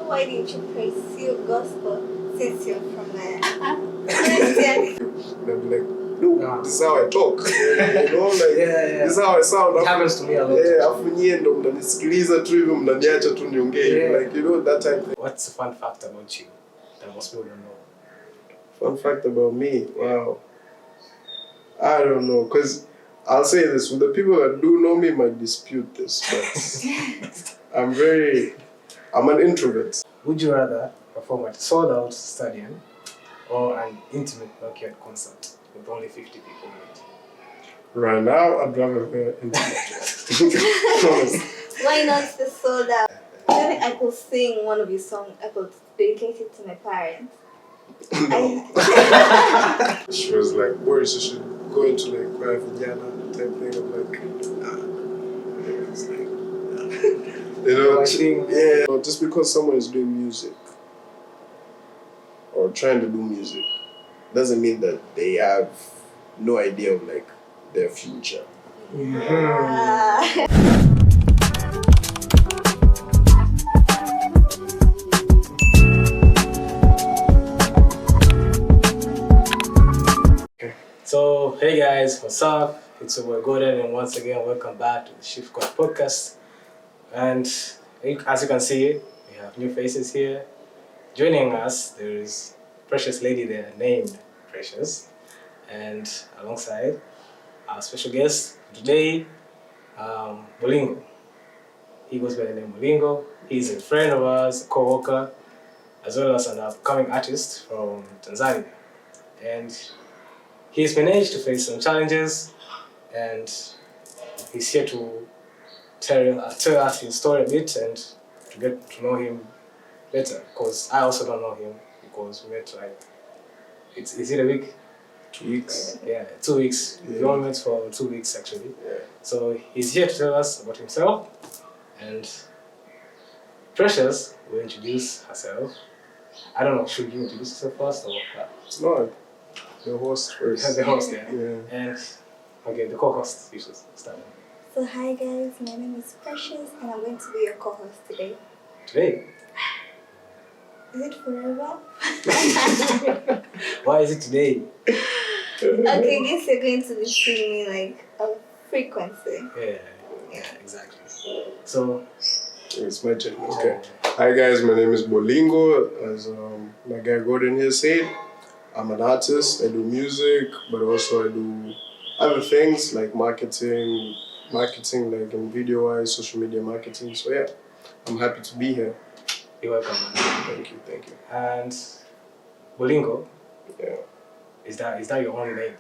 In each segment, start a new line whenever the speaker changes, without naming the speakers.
why didn't you pursue gospel since you're from Christian?
They'll be like, no, this is how I talk. This is how I sound.
It happens to me a lot.
Afu nyie ndo mnanisikiliza tu hivyo mnaniacha tu niongee. Like, that type of thing.
What's the fun fact about you that most people don't know?
Fun fact about me? Wow. I don't know, because I'll say this, the people that do know me might dispute this, but I'm an introvert.
Would you rather perform at a sold-out stadium or an intimate backyard concert with only 50 people in it?
Right now, I'd rather be intimate.
Why not the sold out? Maybe I could sing one of your songs. I could dedicate it to my parents.
She was like, "Boris, you should go into like private Vijana type thing." I'm like, it's like, just because someone is doing music or trying to do music doesn't mean that they have no idea of like their future.
So, hey guys, what's up? It's your boy Gordon, and once again, welcome back to the Shift Code podcast. And as you can see, we have new faces here. Joining us, there is a precious lady there named Precious, and alongside our special guest today, Bolingo. He goes by the name Bolingo. He's a friend of ours, a co-worker, as well as an upcoming artist from Tanzania. And he's managed to face some challenges, and he's here to tell us his story a bit and to get to know him better. Because I also don't know him because we met like, is it a week?
2 weeks.
Yeah, 2 weeks.
Yeah.
We only met for 2 weeks actually.
Yeah.
So he's here to tell us about himself, and Precious will introduce herself. I don't know, should you introduce yourself first or what?
No, the host first.
The host, yeah.
Yeah.
And okay, the co-host, you should start.
So hi guys, my name is Precious and I'm going to be your co-host today.
Today?
Is it forever?
Why is it today?
Okay, I guess you're going to be seeing me like a frequency.
Yeah, exactly. So,
It's my turn. Okay. Hi guys, my name is Bolingo. As my guy Gordon here said, I'm an artist. I do music, but also I do other things like marketing like in video-wise, social media marketing. So yeah, I'm happy to be here.
you're welcome.
Thank you.
And Bolingo,
Yeah.
is that your only name?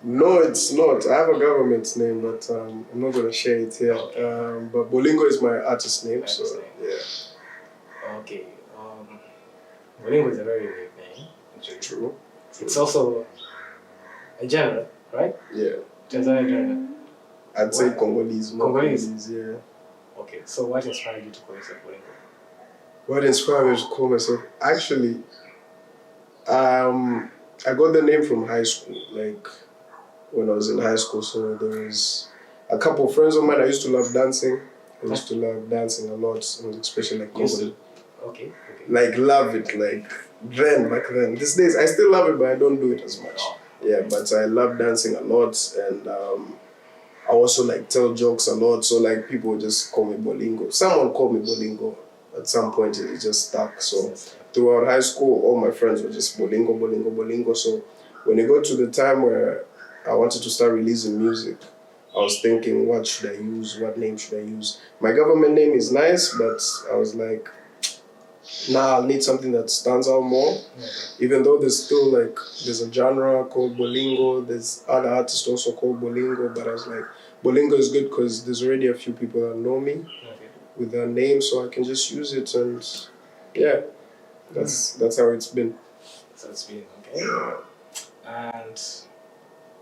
No, it's not. I have a government name, but I'm not gonna share it here. But Bolingo is my artist name. So yeah.
Okay. Bolingo is a very unique name. Actually.
True.
It's also a genre, right?
Yeah.
Tanzania genre.
I'd say Congolese. more
Congolese?
Yeah.
Okay. So what inspired you to call yourself Bolingo?
What inspired me to call myself? Actually, I got the name from high school. Like when I was in high school, so there was a couple of friends of mine. I used to love dancing. I used to love dancing a lot, and especially like Congolese.
Okay.
Like love it, like back then. These days, I still love it, but I don't do it as much. Yeah, but I love dancing a lot, and I also like tell jokes a lot. So like people just call me Bolingo. Someone called me Bolingo. At some point, it just stuck. So throughout high school, all my friends were just Bolingo. So when it got to the time where I wanted to start releasing music, I was thinking, what should I use? What name should I use? My government name is nice, but I was like, nah, I'll need something that stands out more. Even though there's a genre called Bolingo, there's other artists also called Bolingo, but I was like, Bolingo is good because there's already a few people that know me with that name, so I can just use it, and yeah, that's how it's been.
So it's been okay. And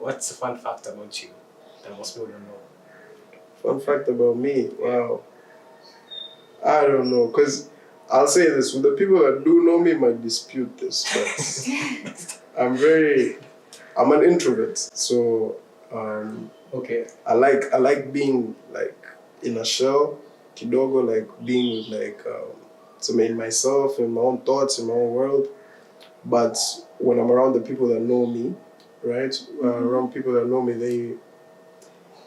what's the fun fact about you that most people don't know?
Fun fact about me? Wow. I don't know, because I'll say this, the people that do know me might dispute this, but I'm an introvert, so
Okay.
I like being like in a shell, kidogo, like being with like in myself, in my own thoughts, in my own world. But when I'm around the people that know me, right? Around people that know me,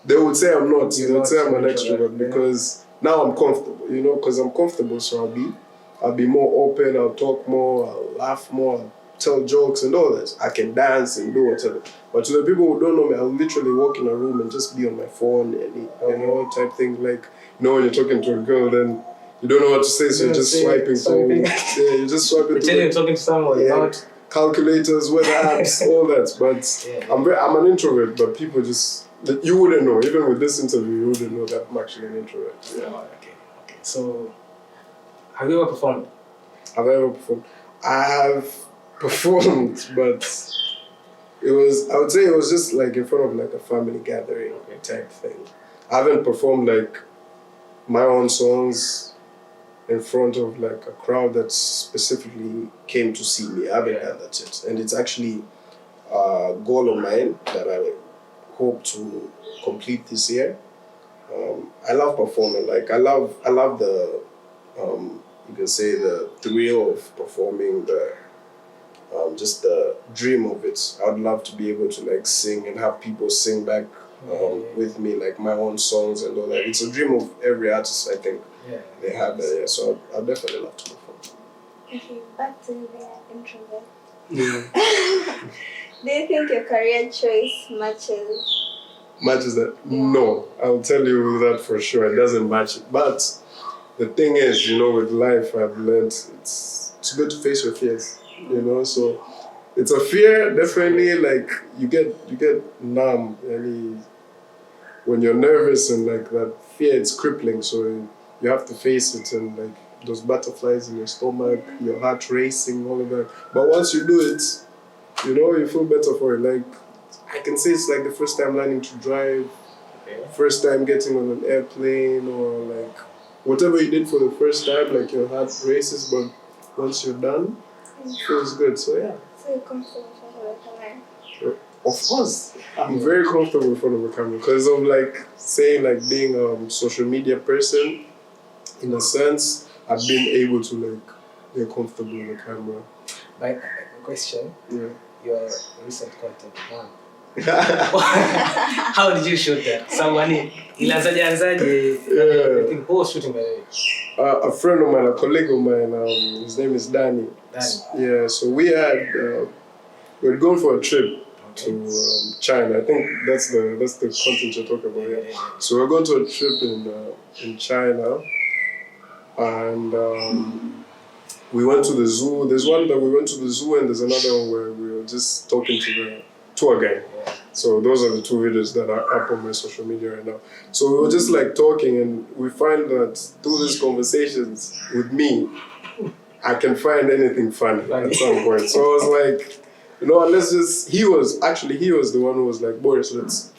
they would say I'm not. They would say I'm an extrovert because now I'm comfortable. Because I'm comfortable, so I'll be more open. I'll talk more. I'll laugh more. I'll tell jokes and all that. I can dance and do whatever. But to the people who don't know me, I'll literally walk in a room and just be on my phone and type thing like when you're talking to a girl, then you don't know what to say, so you're just swiping. You're just swiping.
Pretending you're talking to someone. Not
calculators, weather apps, all that. But I'm an introvert, but people just you wouldn't know. Even with this interview, you wouldn't know that I'm actually an introvert. Yeah.
Oh, okay. So, have you ever performed?
Have I ever performed? I have performed, but I would say it was just like in front of like a family gathering type thing. I haven't performed like my own songs in front of like a crowd that specifically came to see me. I haven't done that yet. And it's actually a goal of mine that I hope to complete this year. I love performing. Like I love the you can say the thrill of performing, the just the dream of it. I would love to be able to like sing and have people sing back with me, like my own songs and all that. It's a dream of every artist, I think. They have that. Yeah. So I'd definitely love to perform.
Okay, back to the introvert. Do you think your career choice
Matches that? No, I'll tell you that for sure. It doesn't match it. But the thing is, with life, I've learned it's good to face your fears. So it's a fear, definitely. Like you get numb, and when you're nervous and like that fear, it's crippling. So you have to face it, and like those butterflies in your stomach, your heart racing, all of that. But once you do it, you feel better for it. Like I can say it's like the first time learning to drive, first time getting on an airplane, or like whatever you did for the first time, like your heart races, but once you're done, it feels good. So yeah.
So you're comfortable in front of the camera?
Of course, I'm very comfortable in front of a camera because of like saying like being a social media person. In a sense, I've been able to like get comfortable in the camera.
My question.
Yeah.
Your recent content. Wow. How did you shoot that? Someone ilazaje? I think who was shooting by the way?
A friend of mine, a colleague of mine. His name is Danny. Yeah. So we had we're going for a trip to China. I think that's the content you're talking about. Yeah. So we're going to a trip in China, and we went to the zoo. There's one that we went to the zoo, and there's another one where we were just talking to the tour guide. So those are the two videos that are up on my social media right now. So we were just like talking, and we find that through these conversations with me, I can find anything funny at some point. So I was like, let's just. He was the one who was like, Boris, let's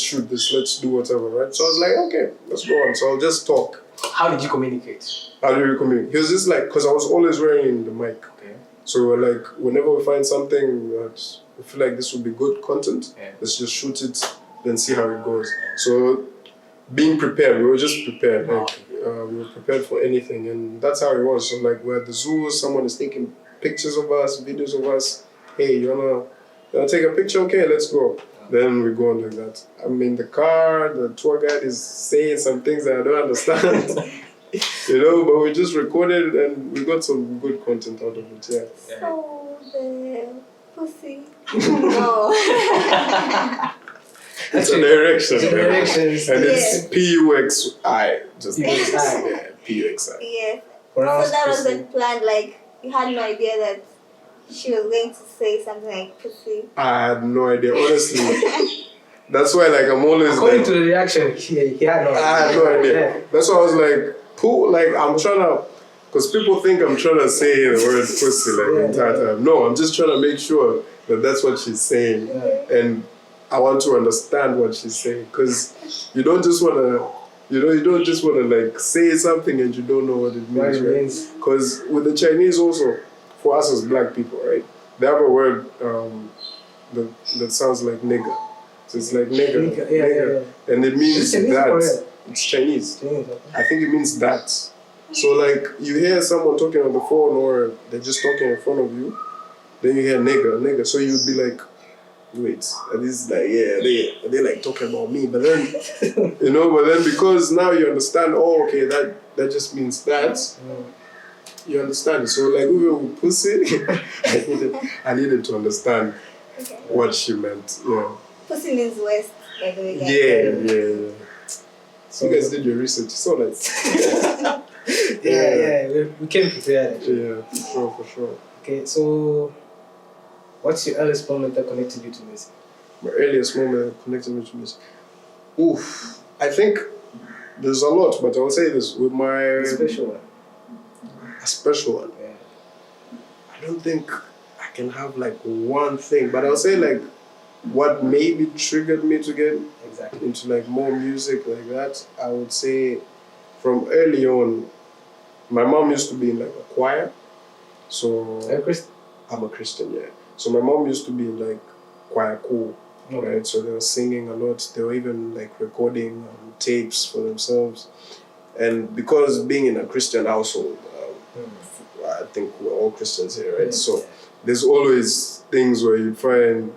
shoot this, let's do whatever, right? So I was like, okay, let's go on. So I'll just talk.
How did you communicate?
He was just like, because I was always wearing the mic.
Okay.
So we're like, whenever we find something that we feel like this would be good content, let's just shoot it, then see how it goes. So being prepared, we were just prepared. Like we were prepared for anything, and that's how it was. So like we're at the zoo, someone is taking pictures of us, videos of us. Hey, you wanna take a picture? Okay, let's go. Then we go on like that. I'm in the car, the tour guide is saying some things that I don't understand. But we just recorded and we got some good content out of it, yeah.
So the pussy. No.
It's an erection.
And
it's PUXI. Just
PUXI.
PUXI.
Yes.
So
that wasn't planned, like you had no idea that she was going to say something like pussy.
I had no idea, honestly. That's why, like, I'm always
according to the reaction, he had no idea.
I had no idea. Yeah. That's why I was like, I'm trying to, because people think I'm trying to say the word pussy like the entire time. No, I'm just trying to make sure that that's what she's saying, and I want to understand what she's saying, because you don't just want to, like say something and you don't know what it means, right? Because with the Chinese also, for us as black people, right, they have a word that sounds like nigger. So it's like nigger. Yeah. And it means that. It's Chinese. I think it means that. So like you hear someone talking on the phone or they're just talking in front of you, then you hear nigga. So you'd be like, wait, are these like are they like talking about me? But then but then because now you understand, oh okay, that just means that. You understand? So like even with pussy, I needed to understand what she meant. Yeah.
Pussy means west, by the way, guys.
Yeah. So you guys did your research. You saw that.
We came prepared actually.
Yeah, for sure.
Okay, so what's your earliest moment that connected you to music?
My earliest moment that connected me to music. Oof. I think there's a lot, but I'll say this with my
A special one.
A special one.
Yeah.
I don't think I can have like one thing, but I'll say like what maybe triggered me to get into like more music like that. I would say from early on, my mom used to be in like a choir. So
Are you a Christian?
I'm a Christian, yeah. So my mom used to be in like choir cool, right? So they were singing a lot. They were even like recording tapes for themselves. And because being in a Christian household, I think we're all Christians here, right? So there's always things where you find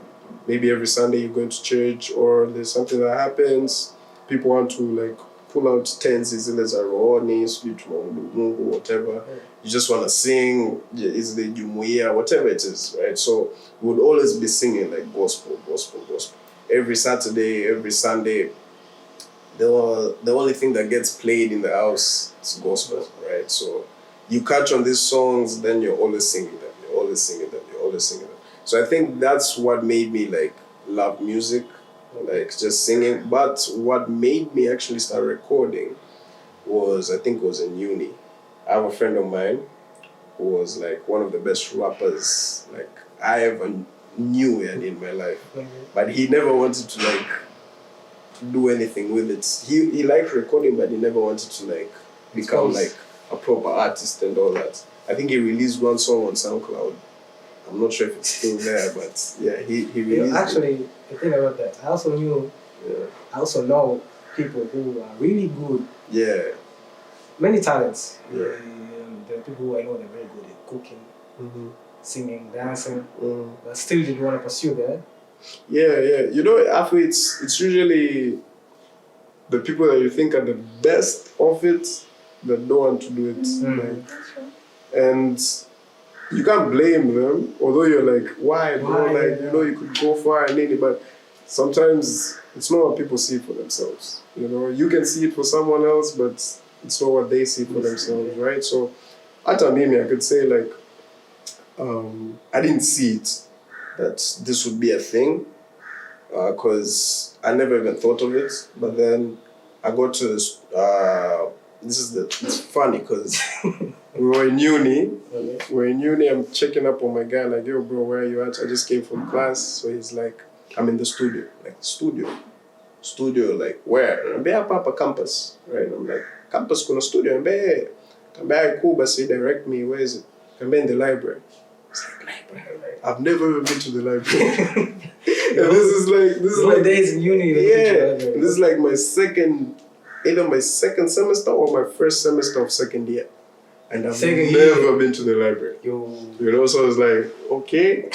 maybe every Sunday you go to church or there's something that happens. People want to like pull out tenses, whatever. You just want to sing, is the jumuiya, whatever it is, right? So we would always be singing like gospel. Every Saturday, every Sunday, the only thing that gets played in the house is gospel, right? So you catch on these songs, then you're always singing them. So I think that's what made me like love music, like just singing. But what made me actually start recording was, I think it was in uni. I have a friend of mine who was like one of the best rappers like I ever knew in my life. But he never wanted to like do anything with it. He liked recording, but he never wanted to like become like a proper artist and all that. I think he released one song on SoundCloud. I'm not sure if it's still there, but yeah, he released
actually, the thing about that, I also know people who are really good.
Yeah.
Many talents.
Yeah.
There are people who I know they're very good at cooking, singing, dancing, but still didn't want to pursue that.
Yeah. You know, athletes, it's usually the people that you think are the best of it that don't want to do it. And you can't blame them, although you're like, why? You could go far and any, but sometimes it's not what people see for themselves. You can see it for someone else, but it's not what they see for themselves, right? So, at Mimi, I could say like, I didn't see it that this would be a thing, because I never even thought of it. But then I got to this. It's funny because we were in uni. I'm checking up on my guy, like, yo, bro, where are you at? I just came from class. So he's like, I'm in the studio. Like, studio, like, where? I'm at Papa campus, right? I'm like, campus, kuna studio. I'm like, cool, but say, direct me. Where is it? I'm in the library. It's like, library. I've never even been to the library. And this is like
days in uni.
Yeah, this is like either my second semester or my first semester of second year. And I've never been to the library. So I was like, okay,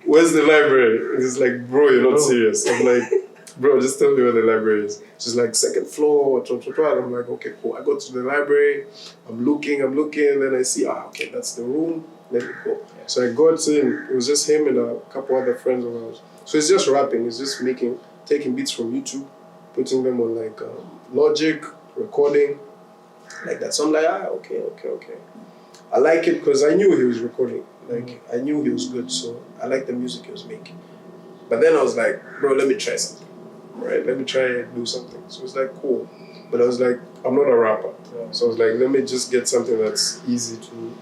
where's the library? And it's like, bro, you're not serious. I'm like, bro, just tell me where the library is. She's like, second floor, and I'm like, okay, cool. I go to the library, I'm looking, and then I see, okay, that's the room, let me go. So I got in, it was just him and a couple other friends of ours. So it's just rapping, it's just taking beats from YouTube, putting them on like Logic, recording, like that. So I'm like, okay. I like it because I knew he was recording. Like, I knew he was good, so I liked the music he was making. But then I was like, bro, let me try something, right? Let me try and do something. So it was like, cool. But I was like, I'm not a rapper. So I was like, let me just get something that's easy to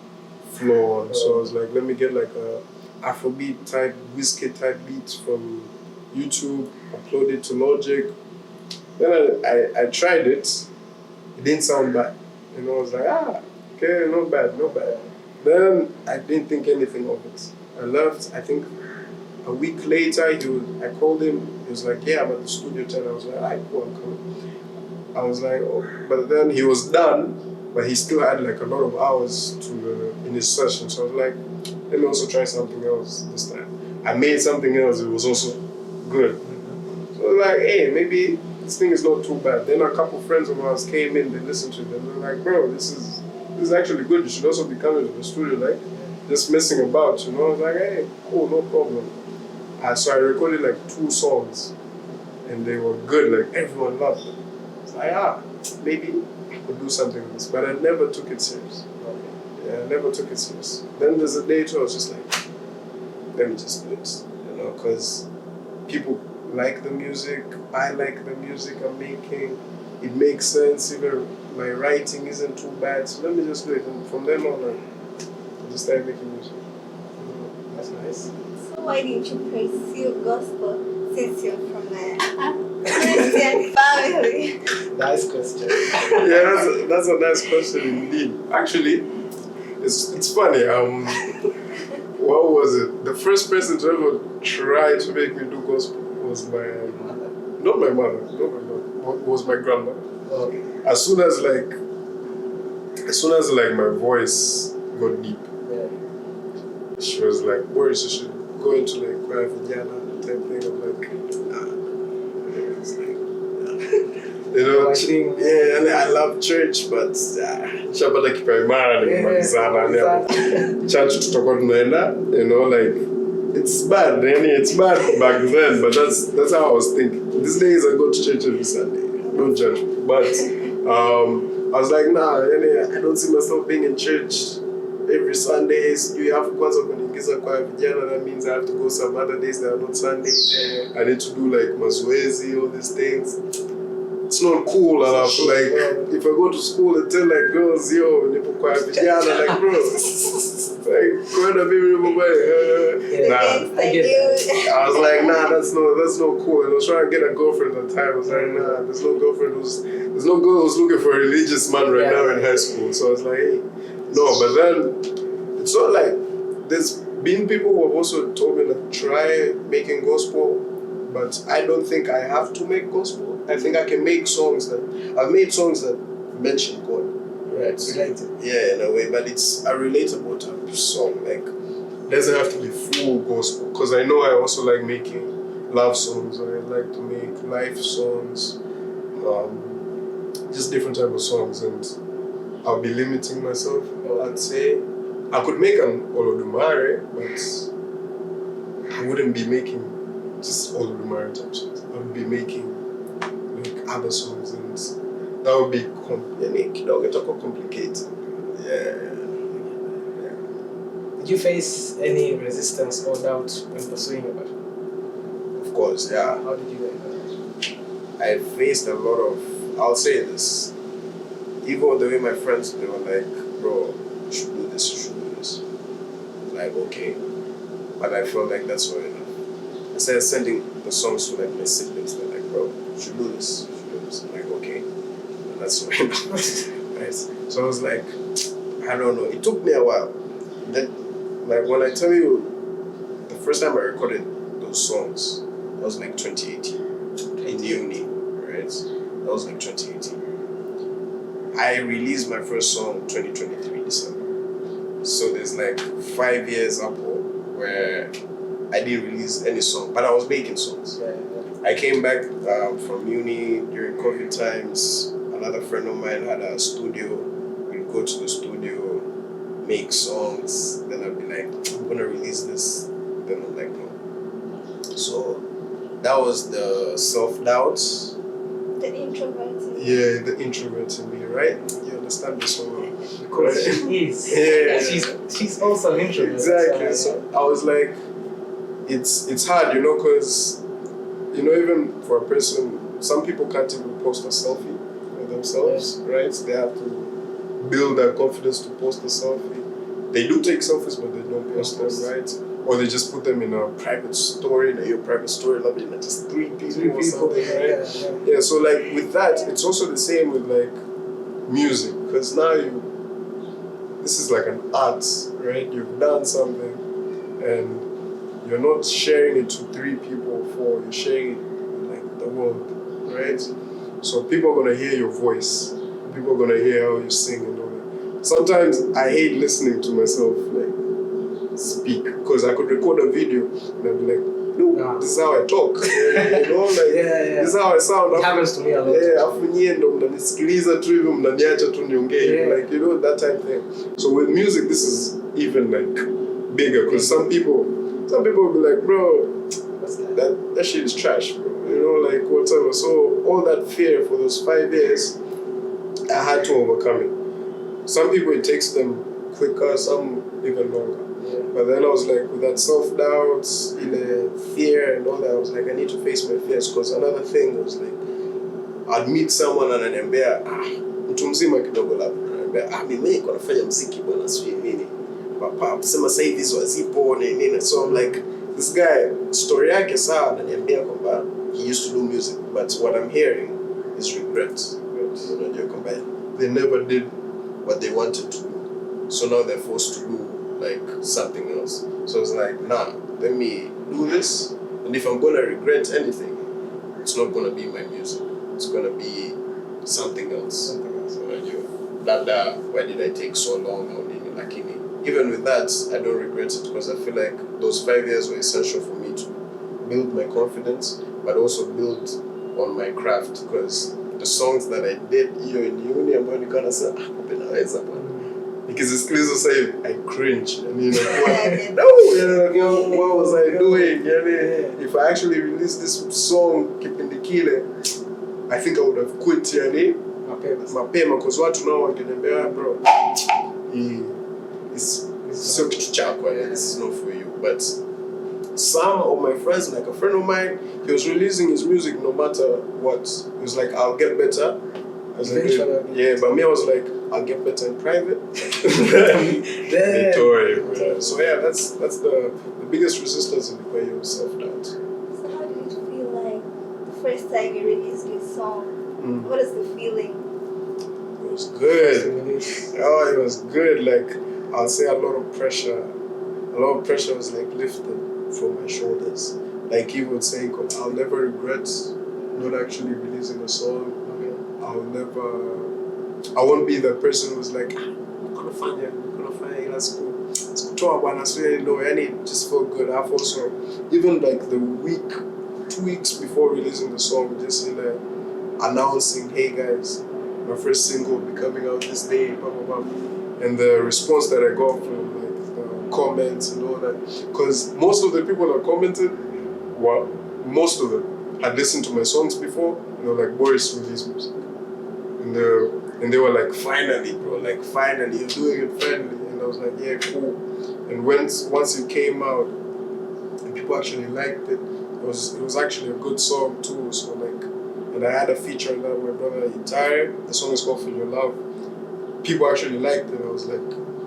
flow on. So I was like, let me get like a Afrobeat type, whiskey type beats from YouTube, upload it to Logic. Then I tried it. It didn't sound bad. I was like, okay, not bad. Then I didn't think anything of it. I left. I think a week later, I called him. He was like, yeah, I'm at the studio 10. I was like, cool, I'm coming. I was like, oh. But then he was done, but he still had like a lot of hours in his session. So I was like, let me also try something else this time. I made something else. It was also good. So I was like, hey, maybe this thing is not too bad. Then a couple friends of ours came in, they listened to it, and they're like, bro, this is actually good. You should also be coming to the studio, like just messing about, you know. I was like, hey, cool, no problem. So I recorded like 2 songs, and they were good. Like everyone loved them. It's like, maybe I could do something with this, but I never took it serious. Yeah, I never took it serious. Then there's a day too, I was just like, let me just do it, you know, because people like the music, I like the music I'm making, it makes sense, even my writing isn't too bad, so let me just do it. And from then on, I just started making music.
That's nice.
So why didn't you pursue gospel since you're from a Christian family?
Nice question.
Yeah, that's a nice question indeed. Actually, it's funny. What was it? The first person to ever try to make me do gospel was not my mother, was my grandmother.
Okay.
As soon as my voice got deep, she was like, Boris, you should go into like choir vijana type thing. I'm like, nah. It's like, you know, yeah, and I love church, but Shabbat kipaimara ni church tutakuwa tunaenda, you know, like it's bad, it's bad back then, but that's how I was thinking. These days I go to church every Sunday. Don't judge me. But I was like, nah, I don't see myself being in church every Sunday. You have kwanza kuniingiza kwa vijana, that means I have to go some other days that are not Sunday. I need to do like mazoezi, all these things. It's not cool enough. Like, if I go to school and tell like girls, yo, nipo kwa vijana, like bro, like kwenda mimi nipo kwa nah. I was like, nah, that's not cool. And I was trying to get a girlfriend at the time. I was like, nah, there's no girl who's looking for a religious man right now in high school. So I was like, hey, no. But then it's not like there's been people who have also told me to try making gospel, but I don't think I have to make gospel. I think I can make songs I've made songs that mention God. Right.
Related.
Yeah, in a way, but it's a relatable type of song. Like, it doesn't have to be full gospel. Because I know I also like making love songs. I like to make life songs. Just different type of songs. And I'll be limiting myself, I'd say. I could make an Olodumare, but I wouldn't be making just Olodumare type songs. I would be making like other songs, and that would be complicated. Yeah.
Did you face any resistance or doubt when pursuing your passion?
Of course, yeah.
How did you do
I faced a lot of, I'll say this, even the way my friends, they were like, bro, you should do this, you should do this. I was like, okay. But I felt like that's not enough. I started sending the songs to like my siblings. They're like, bro, you should do this, you should do this. I'm like, okay. And that's not enough. Right? So I was like, I don't know. It took me a while. Then, like when I tell you, the first time I recorded those songs, that was like 2018 in uni, right? That was like 2018. I released my first song 2023 December. So there's like 5 years up where I didn't release any song, but I was making songs. I came back from uni during COVID times. Another friend of mine had a studio. We'd go to the studio, make songs. Then I'd be like, I'm gonna release this. Then I'm like, no. So that was the self-doubt.
The introvert.
Yeah, the introvert in me, right? You understand this one?
Because she is.
Yeah.
She's also an introvert.
Exactly. So I was like, it's hard, you know, because, you know, even for a person, some people can't even post a selfie of themselves, right? They have to build that confidence to post a selfie. They do take selfies, but they don't post them, right? Or they just put them in a private story, in your private story, like just three people or something, right? Yeah, so like with that, it's also the same with like music, because now this is like an art, right? You've done something, and you're not sharing it to 3 people or 4, you're sharing it with like the world, right? So people are gonna hear your voice, people are gonna hear how you sing and all sometimes I hate listening to myself like speak because I could record a video and I'd be like, no, this is how I talk. This is how I sound.
It happens to me a lot.
Afu nyie ndo mnanisikiliza tu hivi mnaniacha tu niongee. Like, that type thing. So with music, this is even like bigger because some people will be like, bro, that shit is trash, bro. Like whatever. So all that fear for those 5 years, I had to overcome it. Some people it takes them quicker, some even longer.
Yeah.
But then I was like, with that self-doubt, fear and all that, I was like, I need to face my fears. Because another thing was like, I'd meet someone and ananiambia, mtu mzima kidogo labda, ananiambia, mimi niko nafanya muziki bwana, sijui nini. Papa, sema sasa hivi hizo hazipo na nini. So I'm like, this guy, story yake sawa, ananiambia kwamba he used to do music, but what I'm hearing is regrets. Unajua kwamba they never did what they wanted to do. So now they're forced to do like something else. So it's like, nah, let me do this. And if I'm gonna regret anything, it's not gonna be my music. It's gonna be something else. Why did I take so long? Even with that, I don't regret it because I feel like those 5 years were essential for me to build my confidence, but also build on my craft because the songs that I did in uni, I'm going to kind of say, because it's clear to say I cringe. What was I doing? If I actually released this song, Keeping the Killer, I think I would have quit. Mapema, because what now I can be, bro, it's so chakwa, this is not for you. But some of my friends, like a friend of mine, he was releasing his music no matter what. He was like, I'll get better. I was like, but me, I was like, I'll get better in private. So that's the biggest resistance in the way of self-doubt.
So how did you feel like the first time you released this song? What is the feeling?
It was good. Oh, it was good. Like, I'll say a lot of pressure was like lifted from my shoulders. Like he would say, I'll never regret not actually releasing a song. I won't be the person who's like, that's cool. It just felt good. I've also, even like the 2 weeks before releasing the song, just announcing, hey guys, my first single will be coming out this day, blah, blah, blah. And the response that I got from like the comments and all that, because most of the people that commented, most of them had listened to my songs before, and they were like, Boris released music. And they were like, finally, bro, like finally, you're doing it finally. And I was like, yeah, cool. And once it came out, and people actually liked it, it was actually a good song too. So like, and I had a feature in that with my brother Itare. The song is called For Your Love. People actually liked it. I was like,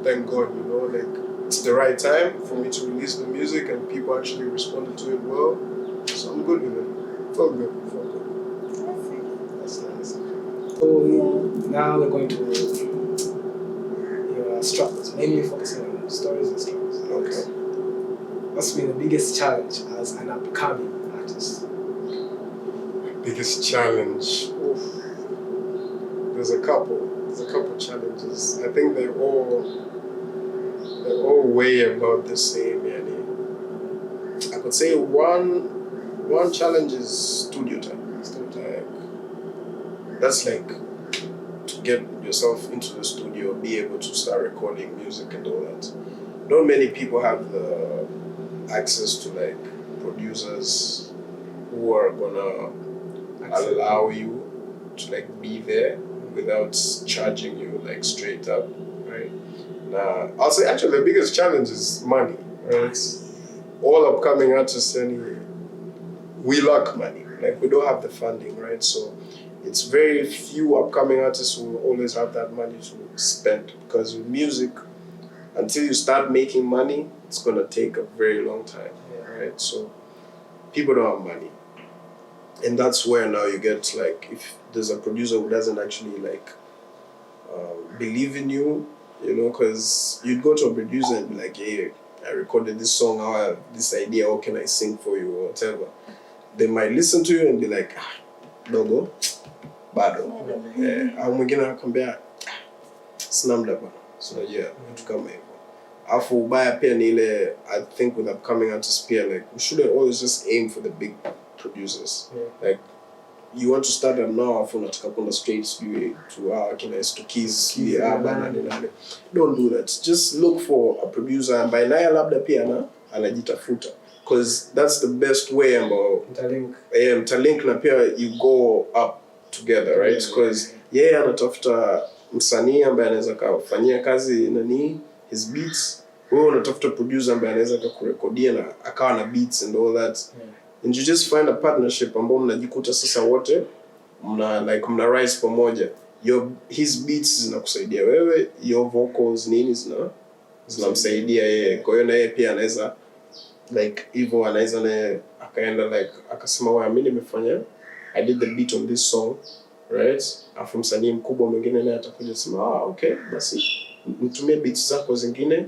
thank God, like it's the right time for me to release the music, and people actually responded to it well. So I'm good with it. Felt good. That's nice.
So now we're going to your struggles, mainly focusing on stories and struggles.
Okay.
What's been the biggest challenge as an upcoming artist?
Biggest challenge? Oof. There's a couple challenges. I think they're all way about the same. I could say one challenge is studio time. That's like to get yourself into the studio, be able to start recording music and all that. Not many people have the access to like producers who are gonna allow you to like be there without charging you like straight up, right? I'll say actually the biggest challenge is money, right? All upcoming artists, we lack money. Like we don't have the funding, right? So it's very few upcoming artists who will always have that money to spend, because with music, until you start making money, it's gonna take a very long time, right? So people don't have money, and that's where now you get like, if there's a producer who doesn't actually like believe in you, because you'd go to a producer and be like, hey, I recorded this song, I have this idea, how can I sing for you or whatever. They might listen to you and be like, dogo, bado. Au mwingine anakuambia, sina muda bwana, So yeah, vitu kama hivyo. Afu ubaya pia ni ile, I think with upcoming artists pia, like we shouldn't always just aim for the big producers. Like you want to start them now, afu unataka kwenda straight to kina Stokies, nani. Don't do that. Just look for a producer ambaye naye labda pia anajitafuta, because that's the best way ambao mtalink na pia you go up together, right? Because anatafuta msanii ambaye anaweza kufanyia kazi his beats, wewe unatafuta producer ambaye anaweza kurekodia na akawa na beats and all that. And you just find a partnership ambao mnajikuta sasa wote mna rise pamoja. His beats zinakusaidia wewe, your vocals zinamsaidia yeye. Kwa hiyo na yeye pia anaweza like hivyo, anaweza naye akaenda like akasema wewe, mimi nimefanya, I did the beat on this song, right? Afu msanii mkubwa mwingine naye atakuja sema okay, basi nitumie beats zako zingine,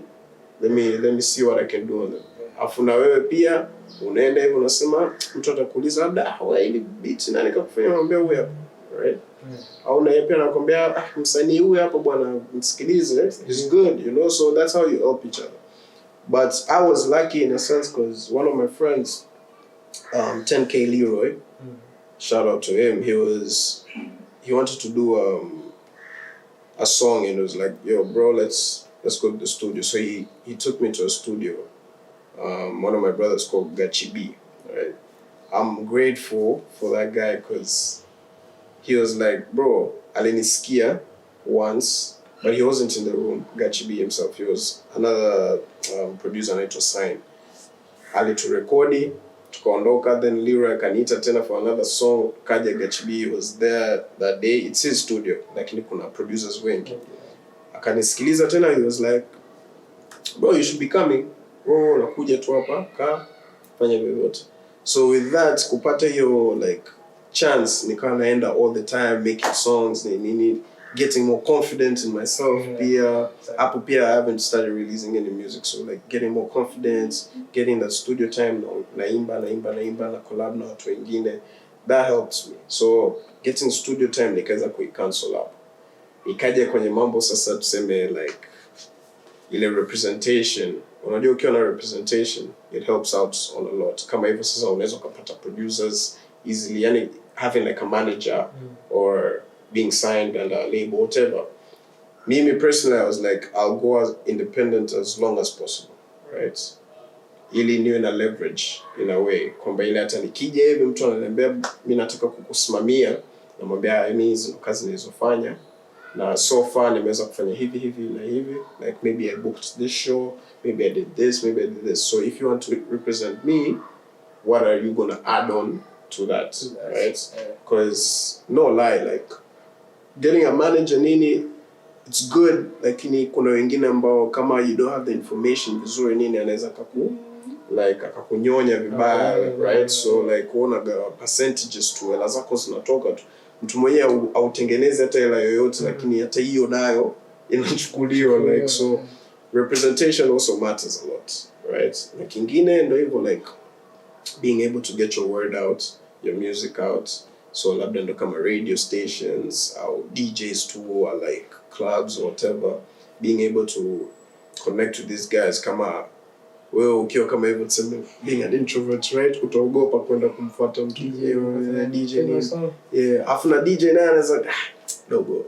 let me see what I can do on them. Afu na wewe pia unaenda hivyo unasema, mtu atakuuliza labda wewe ile beat nani kakufanya, mwambie huyu hapa, right? Au na yeye pia anakuambia msanii huyu hapa bwana, msikilize, it's good, you know. So that's how you help each other. But I was lucky in a sense because one of my friends, 10K Leroy, shout out to him, he wanted to do a song, and it was like, yo bro, let's go to the studio. So he took me to a studio. One of my brothers called Gachi B, right? I'm grateful for that guy because he was like, bro, alinisikia once, but he wasn't in the room, Gachi B himself. He was another producer anaitwa Sign. Aliturekodi, tukaondoka, then Leroy akaniita tena for another song, kaja Gachi B was there that day. It's his studio, lakini kuna producers wengi. Akanisikiliza tena, he was like, bro, you should be coming. Oh, nakuja tu hapa, fanya vyovyote. So with that, kupata hiyo like chance, nikawa naenda all the time making songs, getting more confident in myself. Pia hapo pia I haven't started releasing any music, so like getting more confidence, getting that studio time, naimba na collab na watu wengine, that helps me. So getting studio time nikaweza kuicancel up. Ikaja kwenye mambo sasa tuseme like ile representation. Unajua ukiwa na representation, it helps out on a lot. Kama hivyo sasa unaweza kupata producers easily, yani having like a manager or being signed under a label, whatever. Me personally, I was like, I'll go as independent as long as possible, right? Ili niwe na leverage in a way, kwamba ile hata nikija hivi mtu ananiambia mimi nataka kukusimamia, namwambia mimi hizo kazi nilizofanya na so far nimeweza kufanya hivi na hivi, like maybe I booked this show, maybe I did this, maybe I did this. So if you want to represent me, what are you going to add on to that, right? Because no lie, like getting a manager it's good, like kuna wengine ambao kama you don't have the information vizuri anaweza akakunyonya vibaya, right? So like una percentages tu, hela zako zinatoka tu, mtu mwenyewe autengeneze hata hela yoyote, lakini hata hiyo nayo inachukuliwa, like so representation also matters a lot, right? Na kingine ndio hivyo, like being able to get your word out, your music out. So labda ndo kama radio stations or DJs too, or like clubs or whatever, being able to connect with these guys. Kama wewe ukiwa kama hivyo tuseme being an introvert, right, utaogopa kwenda kumfuata mtu DJ afu na DJ naye anaweza dogo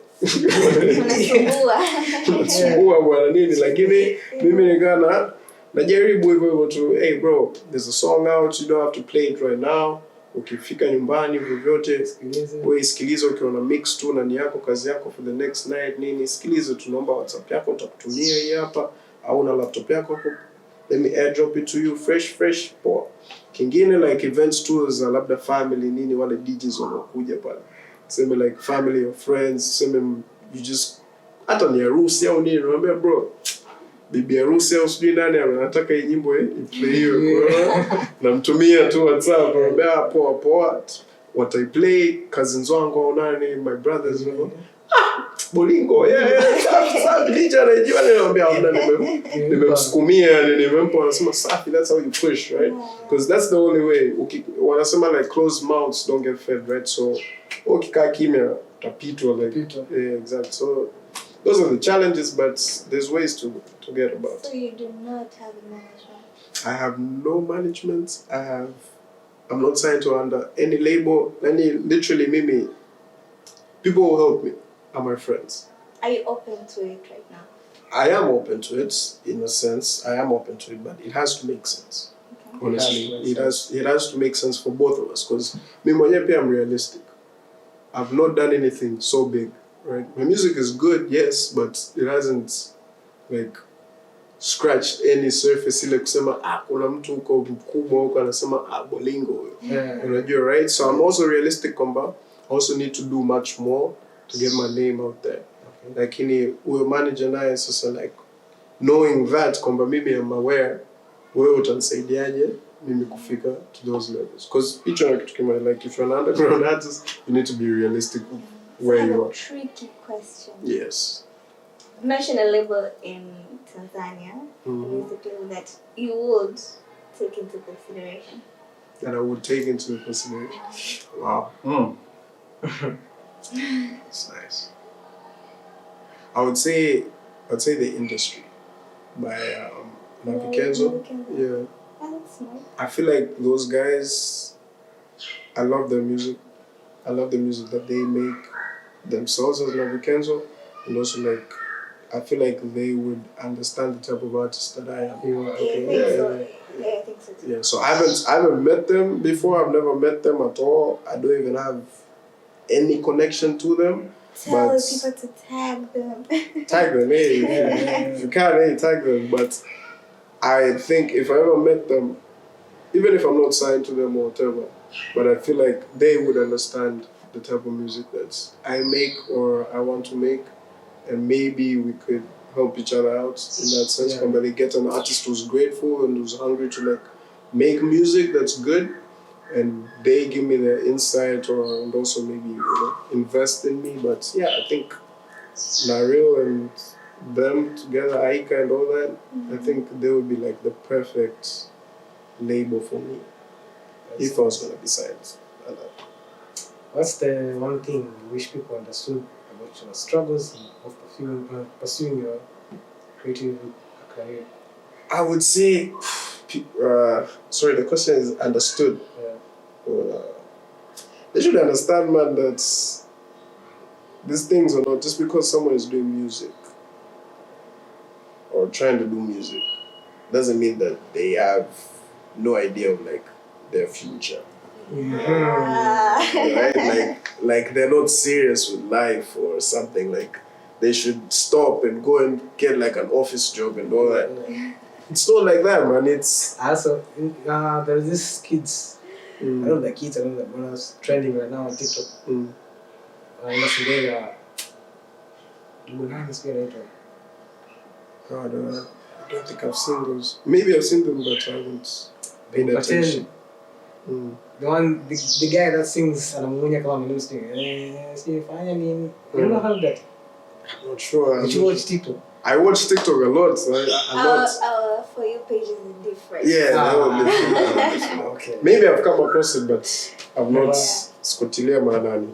unasumbua bwana nini, lakini mimi nikana najaribu hivyo tu, hey bro, there's a song out, you don't have to play it right now. Ukifika nyumbani vyovyote wewe sikiliza, ukiwa na mix tu na yako kazi yako for the next night sikiliza, tunaomba WhatsApp yako utakutumia hii hapa, au na laptop yako hapo, let me airdrop it to you fresh poa. Kingine like events tours, labda family wale DJs wanakuja pale, sema like family or friends, sema you just hata ni harusi au nini, unaambia bro, bibi harusi au sijui nani anataka hii nyimbo iplayiwe, namtumia tu WhatsApp, anambia poa wataiplay, cousins wangu au nani, my brothers, Bolingo, safi, DJ anajua, ananiambia nimemsukumia, nimempa, anasema safi, that's how you push, right? Because that's the only way. Wanasema like closed mouths don't get fed, right? So ukikaa kimya utapitwa, like exactly. So those are the challenges, but there's ways to get about.
So you do not have a management?
I have no management. I'm not signed to under any label. Literally, Mimi, people who help me are my friends.
Are you open to it right now?
I am open to it, in a sense. I am open to it, but it has to make sense.
Okay.
Honestly, it has to make sense for both of us. Because me, I'm realistic. I've not done anything so big, right? My music is good, yes, but it hasn't like scratched any surface. Ile kusema kuna mtu uko mkubwa huko anasema Bolingo. Unajua, right? So I'm also realistic kwamba I also need to do much more to get my name out there. Lakini uwe manager naye sasa, like knowing that kwamba mimi am aware wewe utanisaidiaje mimi kufika to those levels, because each one kitu kama, like if you're an underground artist you need to be realistic where you are.
Tricky question.
Yes.
You mentioned a label in Tanzania, music label that you would take into consideration.
That I would take into consideration. Wow. That's nice. I would say the industry by Navi Kenzo. Yeah.
That's nice.
I feel like those guys, I love their music. I love the music that they make themselves as Navi Kenzo, and also like I feel like they would understand the type of artist that I am.
I think so too.
Yeah. So I haven't met them before. I've never met them at all. I don't even have any connection to them.
Tell people to tag them.
Tag them, hey. If you can, hey, tag them. But I think if I ever met them, even if I'm not signed to them or whatever, but I feel like they would understand the type of music that I make or I want to make, and maybe we could help each other out in that sense. But they get an artist who's grateful and who's hungry to like make music that's good, and they give me their insight and also maybe invest in me. But yeah, I think Naril and them together, Aika and all that, I think they would be like the perfect label for me if I was gonna be signed.
What's the one thing you wish people understood about your struggles of pursuing your creative career?
I would say, sorry, the question is understood. They should understand, man, that these things are not just because someone is doing music or trying to do music doesn't mean that they have no idea of like their future. Right? Like they're not serious with life or something. Like they should stop and go and get like an office job and all that. It's not like that, man. It's
also there's this kids. I don't know the kids. I don't know the brothers trending right now on TikTok. I
don't think I've seen those. Maybe I've seen them, but I haven't paid attention.
The guy that sings anamunya kama mlusting. Sifanya nini? You don't have that.
I'm not sure.
Did you watch TikTok?
I watch TikTok a lot.
Our For You page is different.
Yeah,
Okay.
Maybe I've come across it, but I've not skotilia maanani.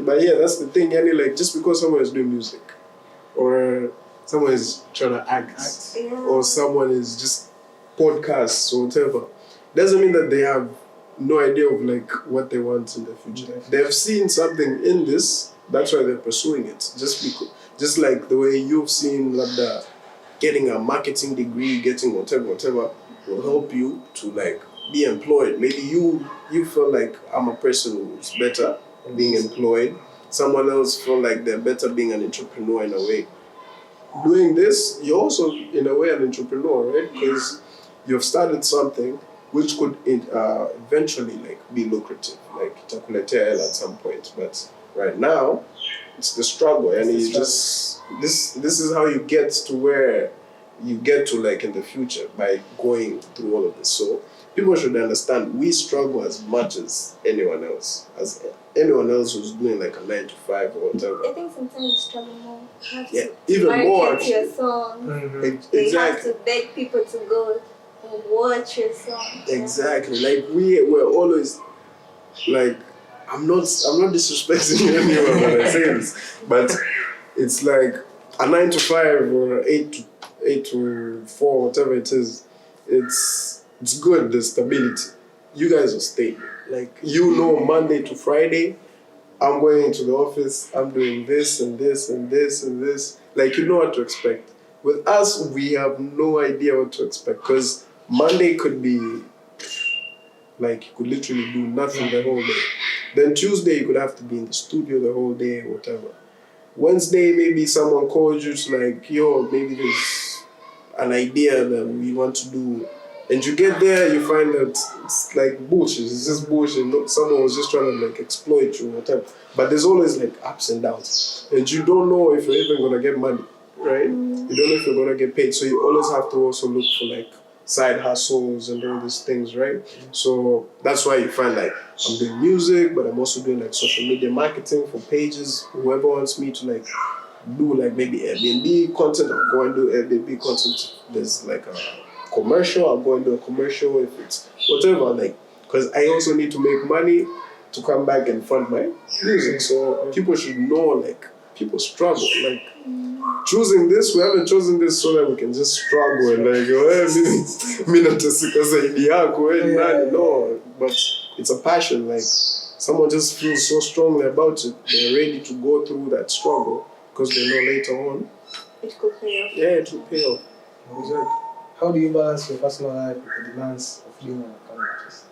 But yeah, that's the thing. Like just because someone is doing music, or someone is trying to act. Or someone is just podcasts or whatever, doesn't mean that they have no idea of like what they want in the future. They've seen something in this, that's why they're pursuing it. Just like the way you've seen Labda getting a marketing degree, getting whatever will help you to like be employed. Maybe you feel like I'm a person who's better being employed. Someone else feel like they're better being an entrepreneur in a way. Doing this, you're also in a way an entrepreneur, right? Because you've started something which could eventually like be lucrative, like itakuletea hela at some point. But right now, it's the struggle, and this is how you get to where you get to like in the future by going through all of this. So people should understand we struggle as much as anyone else who's doing like a 9 to 5 or whatever.
I think sometimes you struggle more.
Even more.
Your song.
Exactly.
You have to beg people to go and watch your song.
Exactly. Like we're always like I'm not disrespecting anyone when I say this, but it's like a 9 to 5 or 8 to 4, whatever it is. It's good, the stability. You guys are stable. Like, you know, Monday to Friday, I'm going to the office, I'm doing this and this and this and this. Like, you know what to expect. With us, we have no idea what to expect because Monday could be like you could literally do nothing the whole day. Then Tuesday, you could have to be in the studio the whole day, whatever. Wednesday, maybe someone calls you to like, yo, maybe there's an idea that we want to do. And you get there, you find that it's like bullshit. It's just bullshit. No, someone was just trying to like exploit you, whatever. But there's always like ups and downs. And you don't know if you're even going to get money, right? You don't know if you're going to get paid. So you always have to also look for like side hustles and all these things, right? So that's why you find like I'm doing music, but I'm also doing like social media marketing for pages. Whoever wants me to like do like maybe Airbnb content, I'll go and do Airbnb content. There's like a commercial, I'll go and do a commercial if it's whatever, like, because I also need to make money to come back and fund my music. So people should know, like, people struggle. Like, choosing this, we haven't chosen this so that we can just struggle and like, no, but it's a passion. Like, someone just feels so strongly about it, they're ready to go through that struggle because they know later on
it could pay off.
Yeah, it will pay off. Exactly.
How do you balance your personal life with the demands of being an account artist?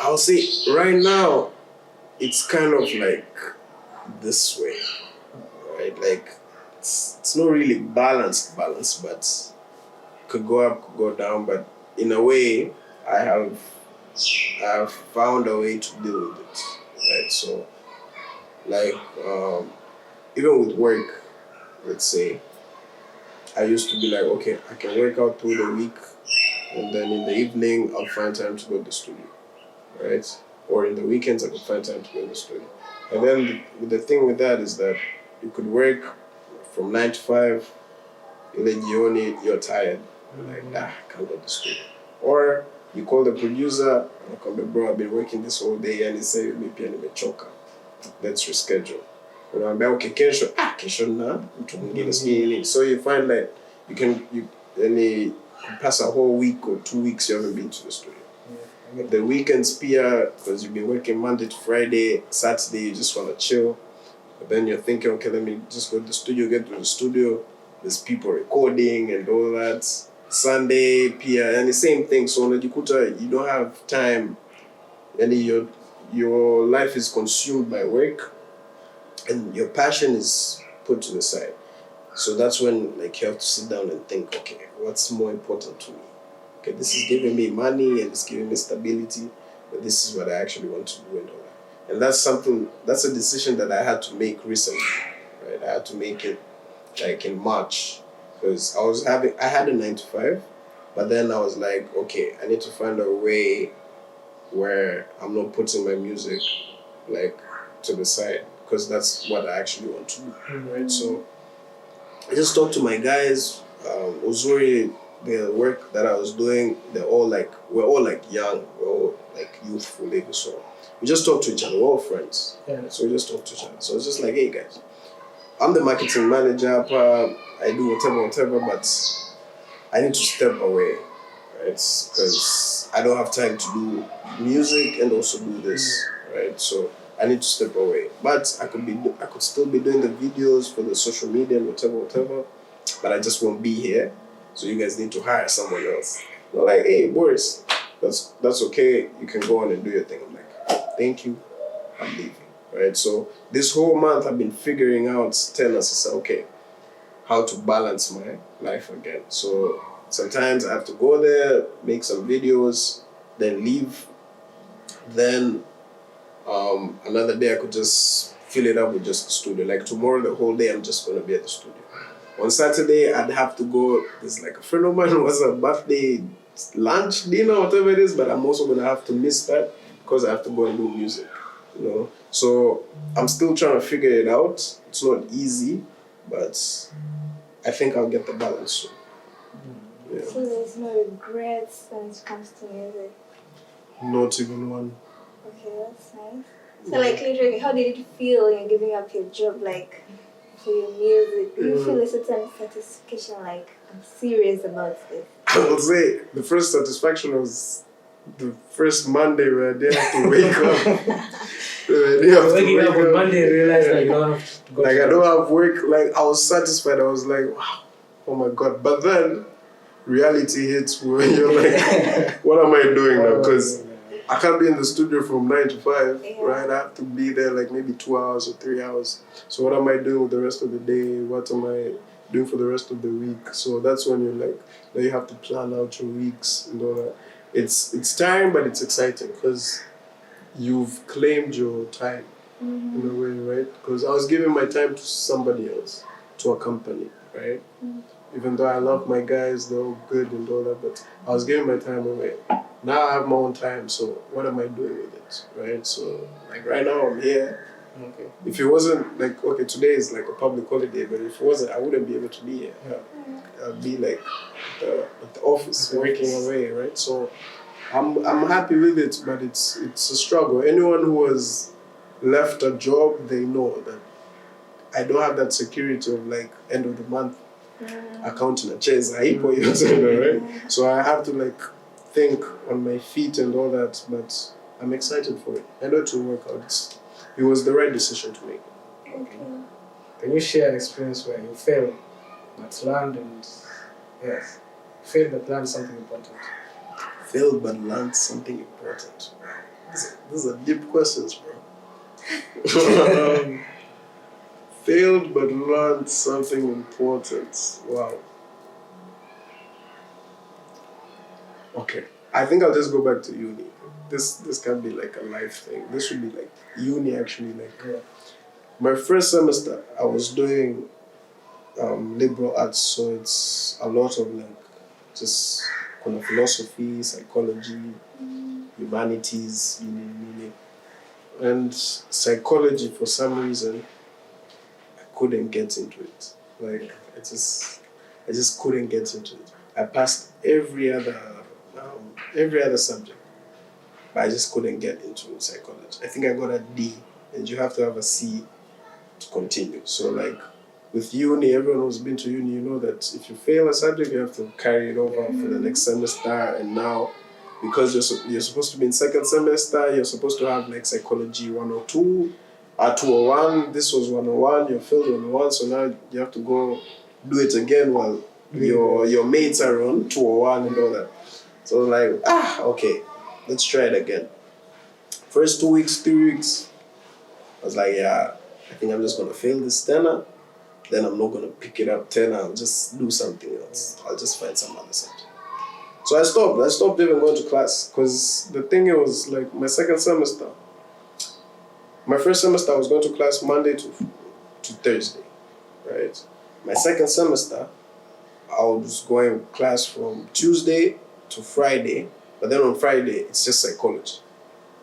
I'll say right now, it's kind of like this way, right? Like, it's not really balanced, but could go up, could go down. But in a way, I have found a way to deal with it, right? So, like, even with work, let's say, I used to be like, okay, I can work out through the week, and then in the evening, I'll find time to go to the studio, right? Or in the weekends, I could find time to go to the studio. And then the thing with that is that you could work from 9 to 5, and then you're tired. You're like, I can't go to the studio. Or you call the producer, and come, bro, I've been working this whole day, and he say, maybe I'm choker. Let's reschedule. Unaambia okay, kesho na mtu mwingine sijui. So you find that you pass a whole week or 2 weeks you haven't been to the studio. Yeah. The weekends pia, because you've been working Monday to Friday, Saturday you just want to chill. But then you're thinking, okay, let me just go to the studio, get to the studio. There's people recording and all that. Sunday pia, and the same thing. So unajikuta you don't have time, and your life is consumed by work. And your passion is put to the side. So that's when like you have to sit down and think, okay, what's more important to me? Okay, this is giving me money and it's giving me stability, but this is what I actually want to do and all that. And that's a decision that I had to make recently, right? I had to make it like in March because I had a 9 to 5, but then I was like, okay, I need to find a way where I'm not putting my music like to the side. Because that's what I actually want to do, right? So I just talked to my guys. Uzuri, the work that I was doing, we're all like young, we're all like youthful, maybe. So we just talk to each other, we're all friends. Yeah. So we just talk to each other. So it's just like, hey guys, I'm the marketing manager, I do whatever, but I need to step away, right? Because I don't have time to do music and also do this, right? So I need to step away, but I could still be doing the videos for the social media and whatever, but I just won't be here. So you guys need to hire someone else. They're like, hey, Boris, that's okay. You can go on and do your thing. I'm like, thank you. I'm leaving, right? So this whole month I've been figuring out, telling us, okay, how to balance my life again. So sometimes I have to go there, make some videos, then leave, then. Another day I could just fill it up with just the studio. Like tomorrow, the whole day I'm just going to be at the studio. On Saturday, I'd have to go. There's like a friend of mine who has a birthday lunch, dinner, whatever it is, but I'm also going to have to miss that because I have to go and do music, you know. So I'm still trying to figure it out. It's not easy, but I think I'll get the balance soon. Yeah.
So there's no regrets when it comes to music?
Not even one.
Okay, that's nice. So like literally, how did it feel when you're giving up your job? Like, for your music, do you feel a certain satisfaction like I'm serious about this?
I will say the first satisfaction was the first Monday where I didn't have to wake up.
Waking up on Monday and realize that you don't have to go
Like
to
I don't have work. Like I was satisfied. I was like, wow, oh my god. But then reality hits when you're like, what am I doing now? Because I can't be in the studio from 9 to 5, right? I have to be there like maybe 2 hours or 3 hours. So what am I doing with the rest of the day? What am I doing for the rest of the week? So that's when you're like, now you have to plan out your weeks and all that. It's tiring, but it's exciting because you've claimed your time in a way, right? Because I was giving my time to somebody else, to a company, right? Even though I love my guys, they're all good and all that, but I was giving my time away. Now I have my own time, so what am I doing with it, right? So, like right now I'm here. Okay. If it wasn't like, okay, today is like a public holiday, but if it wasn't, I wouldn't be able to be here. I'd be like at the office, working away, right? So I'm happy with it, but it's a struggle. Anyone who has left a job, they know that I don't have that security of like end of the month accounting a chase, right? So I have to like think on my feet and all that, but I'm excited for it. I know it will work out. It was the right decision to make.
Okay.
Can you share an experience where you failed but learned and failed but learned something important?
Failed but learned something important. These are deep questions, bro. Failed but learned something important. Wow. Okay. I think I'll just go back to uni. This can be like a life thing. This should be like uni actually. Like my first semester, I was doing liberal arts, so it's a lot of like just kind of philosophy, psychology, humanities, and psychology. For some reason, I couldn't get into it. Like I just couldn't get into it. I passed every other subject, but I just couldn't get into psychology. I think I got a D, and you have to have a C to continue. So like with uni, everyone who's been to uni, you know that if you fail a subject, you have to carry it over for the next semester. And now, because you're supposed to be in second semester, you're supposed to have like psychology 102, 201. This was 101. You failed 101, so now you have to go do it again while your mates are on 201 and all that. So like, okay, let's try it again. First 2 weeks, 3 weeks, I was like, I think I'm just gonna fail this tenor. Then I'm not gonna pick it up tenor. I'll just do something else. I'll just find some other subject. So I stopped. I stopped even going to class because the thing was like my second semester. My first semester I was going to class Monday to Thursday, right? My second semester I was going to class from Tuesday to Friday, but then on Friday it's just psychology,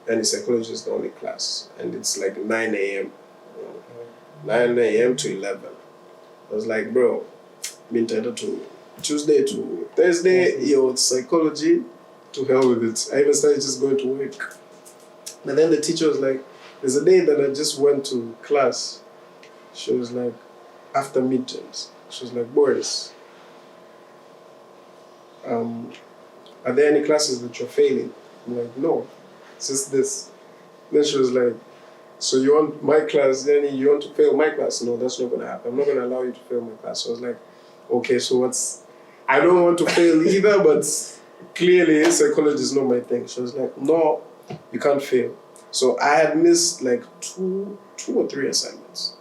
and psychology is the only class, and it's like 9 a.m. 9 a.m. to 11. I was like, bro, I'm entitled to Tuesday to Thursday, it's psychology, to hell with it. I even started just going to work. And then the teacher was like, there's a day that I just went to class. She was like, after midterms, she was like, Boris, are there any classes that you're failing? I'm like, no, it's just this. Then she was like, so you want my class, then you want to fail my class? No, that's not going to happen. I'm not going to allow you to fail my class. So I was like, okay, so I don't want to fail either, but clearly psychology is not my thing. She was like, no, you can't fail. So I had missed like two or three assignments.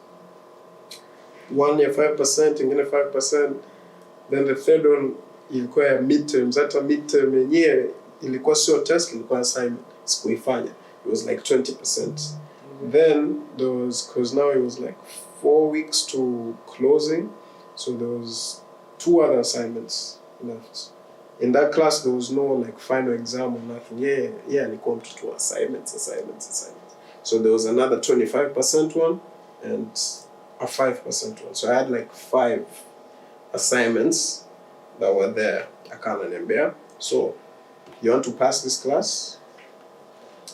1 year 5%, ingine 5%. Then the third one ilikuwa ya midterms. Hata midterm yenyewe ilikuwa sio test, ilikuwa assignment. Sikuifanya. It was like 20%. Then there was, because now it was like 4 weeks to closing, so there was 2 other assignments left. In that class, there was no like final exam or nothing. They come to 2 assignments. So there was another 25% one and a 5% one. So I had like 5 assignments that were there. I can't remember. So you want to pass this class,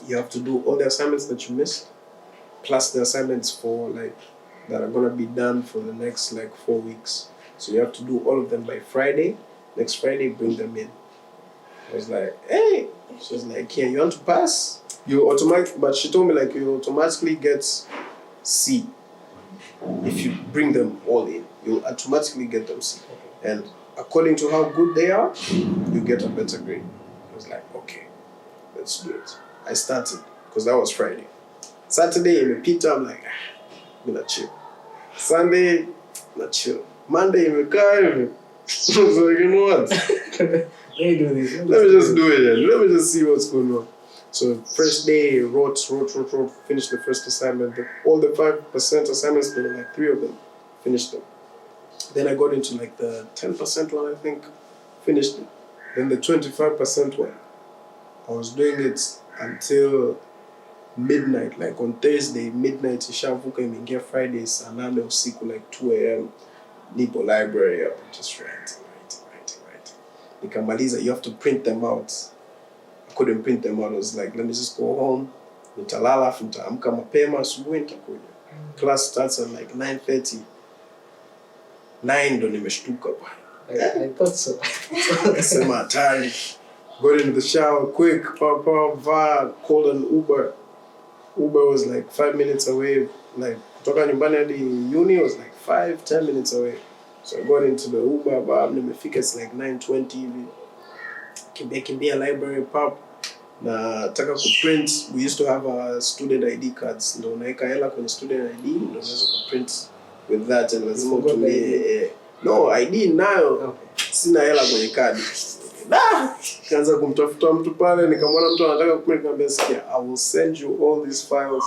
you have to do all the assignments that you missed, plus the assignments for like that are gonna be done for the next like 4 weeks. So you have to do all of them by Friday. Next Friday, bring them in. I was like, hey. She was like, yeah, you want to pass? But she told me like you automatically get C. If you bring them all in, you'll automatically get them C. And according to how good they are, you get a better grade. I was like, okay, let's do it. I started, because that was Friday. Saturday, in the pizza, I'm like, I'm gonna chill. Sunday, not chill. Monday, in the car, I was like, you know what?
Let me do this.
Let me just do it then. Let me just see what's going on. So first day, wrote, finished the first assignment. All the 5% assignments, there were like 3 of them, finished them. Then I got into like the 10% one, I think, finished it. Then the 25% one, I was doing it until midnight, like on Thursday, midnight, ishavuka imeingia Friday, saa 8 usiku, like 2 a.m. Nipo library up, just writing. Nikamaliza, you have to print them out. I couldn't print them out. I was like, let me just go home. Nitalala, nitaamka mapema, asubuhi nitakuja. Class starts at like 9:30. 9 ndo nimeshtuka bwana.
I thought so.
Sema hatari. Got into the shower quick, called an Uber. Uber was like 5 minutes away. Like kutoka nyumbani hadi uni was like 5-10 minutes away. So I got into the Uber, nimefika, it's like 9:20 hivi. Kimbia library pub. Na taka kuprint, we used to have student ID cards. Ndo unaweka hela kwenye student ID, ndo unaweza kuprint with that, and lazima utumie no ID nayo. Sina hela kwenye kadi. Kaanza kumtafuta mtu pale, nikamwona mtu anataka kuprint, nikamwambia sikia, I will send you all these files.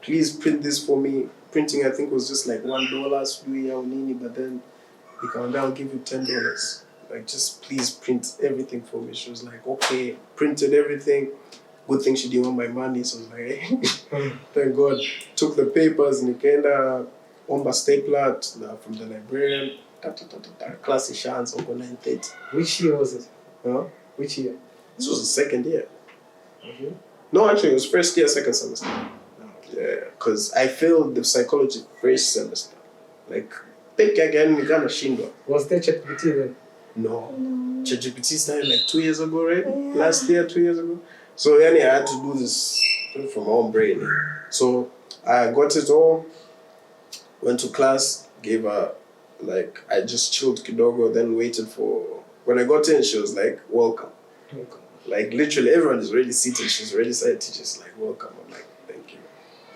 Please print this for me. Printing, I think, was just like $1 sijui au nini, but then nikamwambia I'll give you $10. Like, just please print everything for me. She was like, okay, printed everything. Good thing she didn't want my money, so I was like, hey. Thank God. Took the papers, nikaenda omba stapler from the librarian. Class ishaanza huko 9:30.
Which year was it?
Huh?
Which year?
This was the second year.
Mm-hmm.
No, actually, it was first year, second semester. Yeah, because I failed the psychology first semester. Like, think again, nikana.
Was there ChatGPT then?
No. ChatGPT started like 2 years ago, right? Yeah. Last year, 2 years ago. So I had to do this from my own brain. So I got it all, went to class, gave her, like, I just chilled kidogo, then waited for, when I got in, she was like, welcome. Like, literally, everyone is already seated. She's already said, teacher's like, welcome. I'm like, thank you.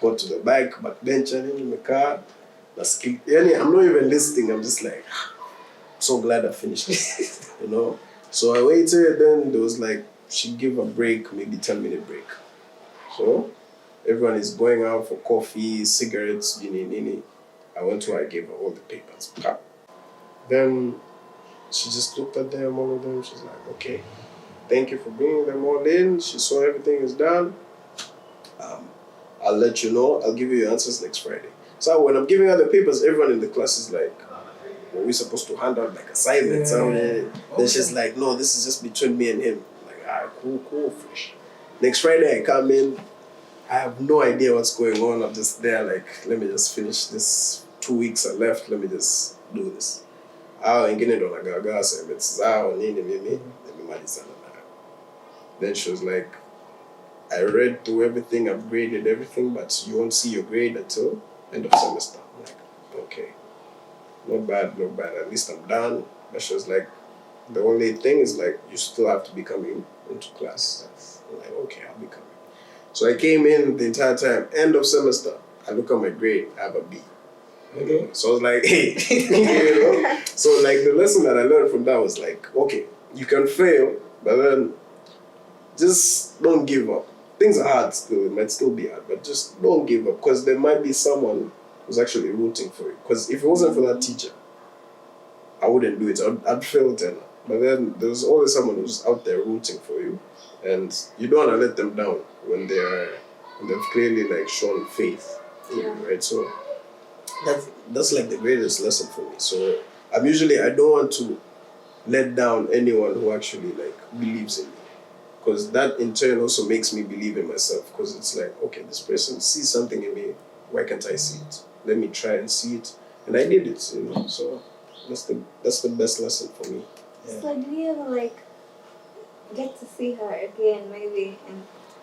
Got to the back bench, and in the car. I'm not even listening. I'm just like, so glad I finished it, you know. So I waited, then there was like, she gave a break, maybe 10-minute break. So everyone is going out for coffee, cigarettes, nini. I went to her, I gave her all the papers. Then she just looked at them, all of them. She's like, okay, thank you for bringing them all in. She saw everything is done. I'll let you know. I'll give you your answers next Friday. So when I'm giving her the papers, everyone in the class is like, were we supposed to hand out like assignments? Then she's like, no, this is just between me and him. Like, cool, fresh. Next Friday I come in, I have no idea what's going on. I'm just there like, let me just finish this 2 weeks are left, let me just do this. Then she was like, I read through everything, I've graded everything, but you won't see your grade until end of semester. I'm like, okay. Not bad, at least I'm done. But she was like, the only thing is like, you still have to be coming into class. I'm like, okay, I'll be coming. So I came in the entire time, end of semester, I look at my grade, I have a B.
Okay.
So I was like, hey, you know? So like the lesson that I learned from that was like, okay, you can fail, but then just don't give up. Things are hard still, it might still be hard, but just don't give up, because there might be someone who's actually rooting for you. Because if it wasn't for that teacher, I wouldn't do it. I'd fail 10. But then there's always someone who's out there rooting for you, and you don't want to let them down when they've clearly like shown faith in you, right? So that's like the greatest lesson for me. So I don't want to let down anyone who actually like believes in me, because that in turn also makes me believe in myself, because it's like, okay, this person sees something in me, why can't I see it? let me try and see it, and I did it. So that's the best lesson for me.
Yeah. So do you ever like get to see her again, maybe?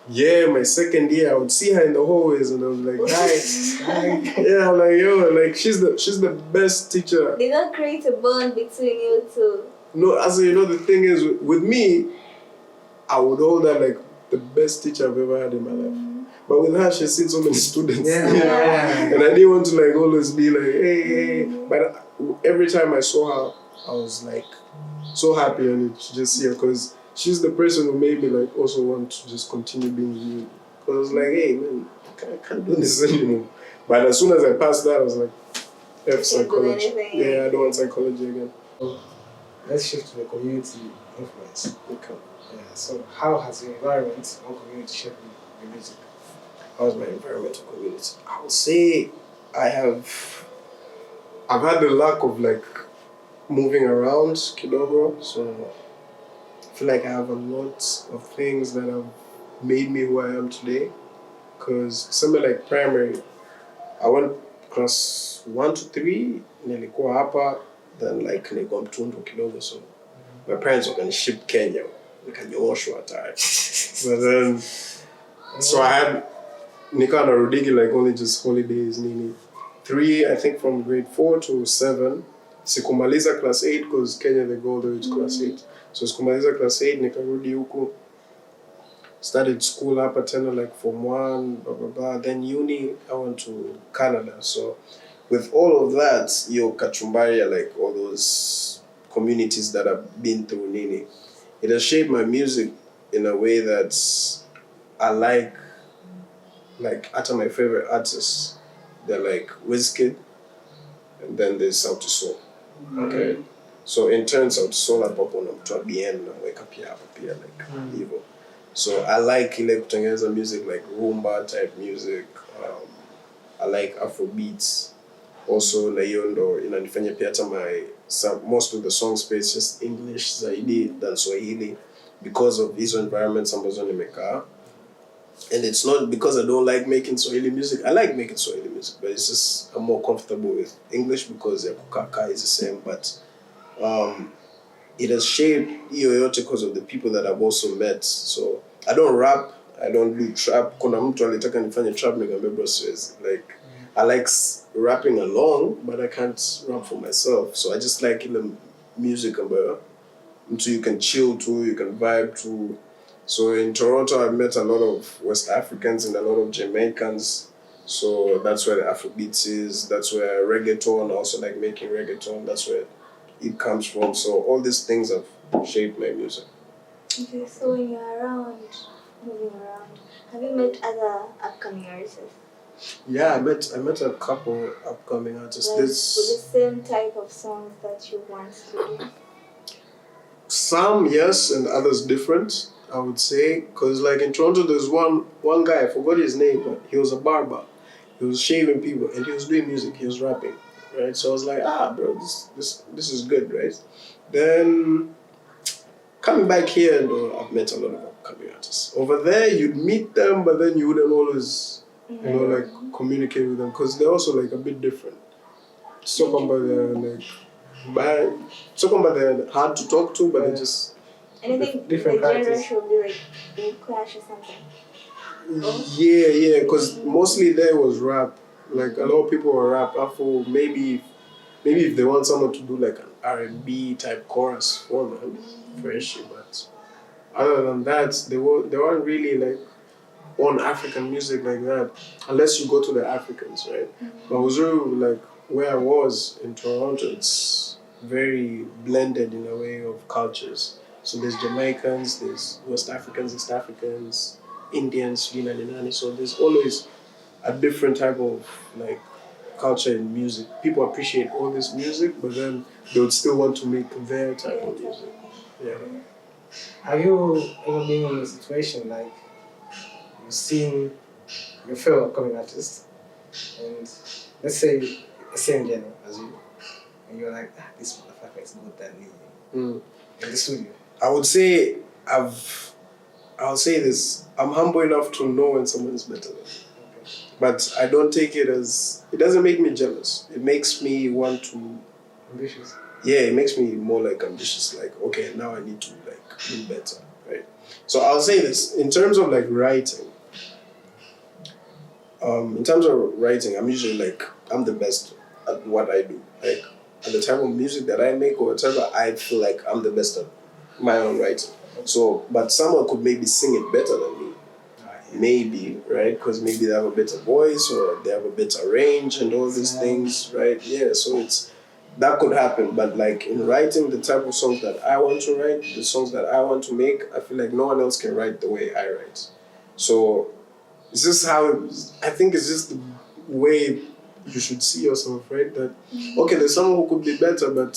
Yeah, my second year, I would see her in the hallways, and I was like, hi. Yeah, I'm like, yo, like she's the best teacher.
Did that create a bond between you two?
No, the thing is, with me, I would hold her like the best teacher I've ever had in my life. But with her, she's seen so many students.
Yeah.
And I didn't want to like always be like, hey. But every time I saw her, I was like so happy and to just see her, because she's the person who made me like also want to just continue being you. Because I was like, hey man, I can't do this anymore. But as soon as I passed that, I was like, F psychology. Yeah, I don't want psychology again.
So let's shift to the community influence.
Okay.
Yeah. So how has the environment or community shaped your music?
How's my environmental community? I would say I've had the luck of like moving around kidogo, so I feel like I have a lot of things that have made me who I am today. Because somewhere like primary, I went class 1 to 3, nilikuwa hapa, then like nilikuwa mtundu kidogo, so my parents were gonna ship Kenya, nikanyooshwa hatari. But then, so I had Nika narudigi like only just holidays nini. 3, I think from grade 4 to 7. Sikumaliza class 8 because Kenya they go all the way to class 8. So sikumaliza class 8, nikarudi huku. Started school hapa tena like form 1, blah blah blah. Then uni, I went to Canada. So with all of that, your Kachumbari, like all those communities that I've been through nini, it has shaped my music in a way that I like after my favorite artists, they're like Wizkid, and then there's Sauti Sol. Okay, so in turn Sauti Sol hapo na mtu bien na weka pia hapo pia like hivyo. So I like ile kutengeneza music like rumba type music. I like Afro beats. Also na hiyo ndo inanifanya pia hata most of the song space just English zaidi than Swahili because of hizo environments ambazo nimekaa. And it's not because I don't like making Swahili music. I like making Swahili music, but it's just I'm more comfortable with English because the kukaka is the same. But it has shaped yoyote because of the people that I've also met. So I don't rap, I don't do trap. Kuna mtu alitaka nifanye trap, nikamwambia bro siwezi. Like I like rapping along, but I can't rap for myself. So I just like the music ambayo mtu you can chill to, you can vibe to. So in Toronto, I've met a lot of West Africans and a lot of Jamaicans. So that's where the Afrobeats is. That's where reggaeton, also like making reggaeton, that's where it comes from. So all these things have shaped my music. Okay,
so when you're moving around, have you met other upcoming artists?
Yeah, I met a couple upcoming artists.
Like with the same type of songs that you want to do?
Some yes, and others different, I would say. Because like in Toronto, there's one guy, I forgot his name, but he was a barber. He was shaving people and he was doing music, he was rapping, right? So I was like, bro, this is good, right? Then coming back here, and I've met a lot of upcoming artists. Over there, you'd meet them, but then you wouldn't always, like communicate with them because they're also like a bit different. So they're hard to talk to, but they're just
anything different. The genre should be like in clash or something.
Yeah, because mostly there was rap. Like a lot of people were rap. After maybe if they want someone to do like an R&B type chorus for them, fresh. But other than that, they weren't really like on African music like that, unless you go to the Africans, right? But Uzuru, like where I was in Toronto, it's very blended in a way of cultures. So there's Jamaicans, there's West Africans, East Africans, Indians, so there's always a different type of like culture in music. People appreciate all this music, but then they would still want to make their type of music. Yeah.
Have you ever been in a situation like you've seen your fellow upcoming artist, and let's say the same genre as you, and you're like, this motherfucker is good than me in the studio?
I would say I'll say this. I'm humble enough to know when someone is better than me. Okay. but I don't take it as, it doesn't make me jealous. It makes me want to,
Ambitious.
yeah, it makes me more like ambitious, like, okay, now I need to like do better, right? So I'll say this, in terms of like writing, I'm usually like, I'm the best at what I do. Like, at the type of music that I make or whatever, I feel like I'm the best at my own writing. So, but someone could maybe sing it better than me. Maybe, right? Because maybe they have a better voice or they have a better range and all these things, right? Yeah, so that could happen. But like in writing the type of songs that I want to write, the songs that I want to make, I feel like no one else can write the way I write. So it's just I think it's just the way you should see yourself, right? That, okay, there's someone who could be better, but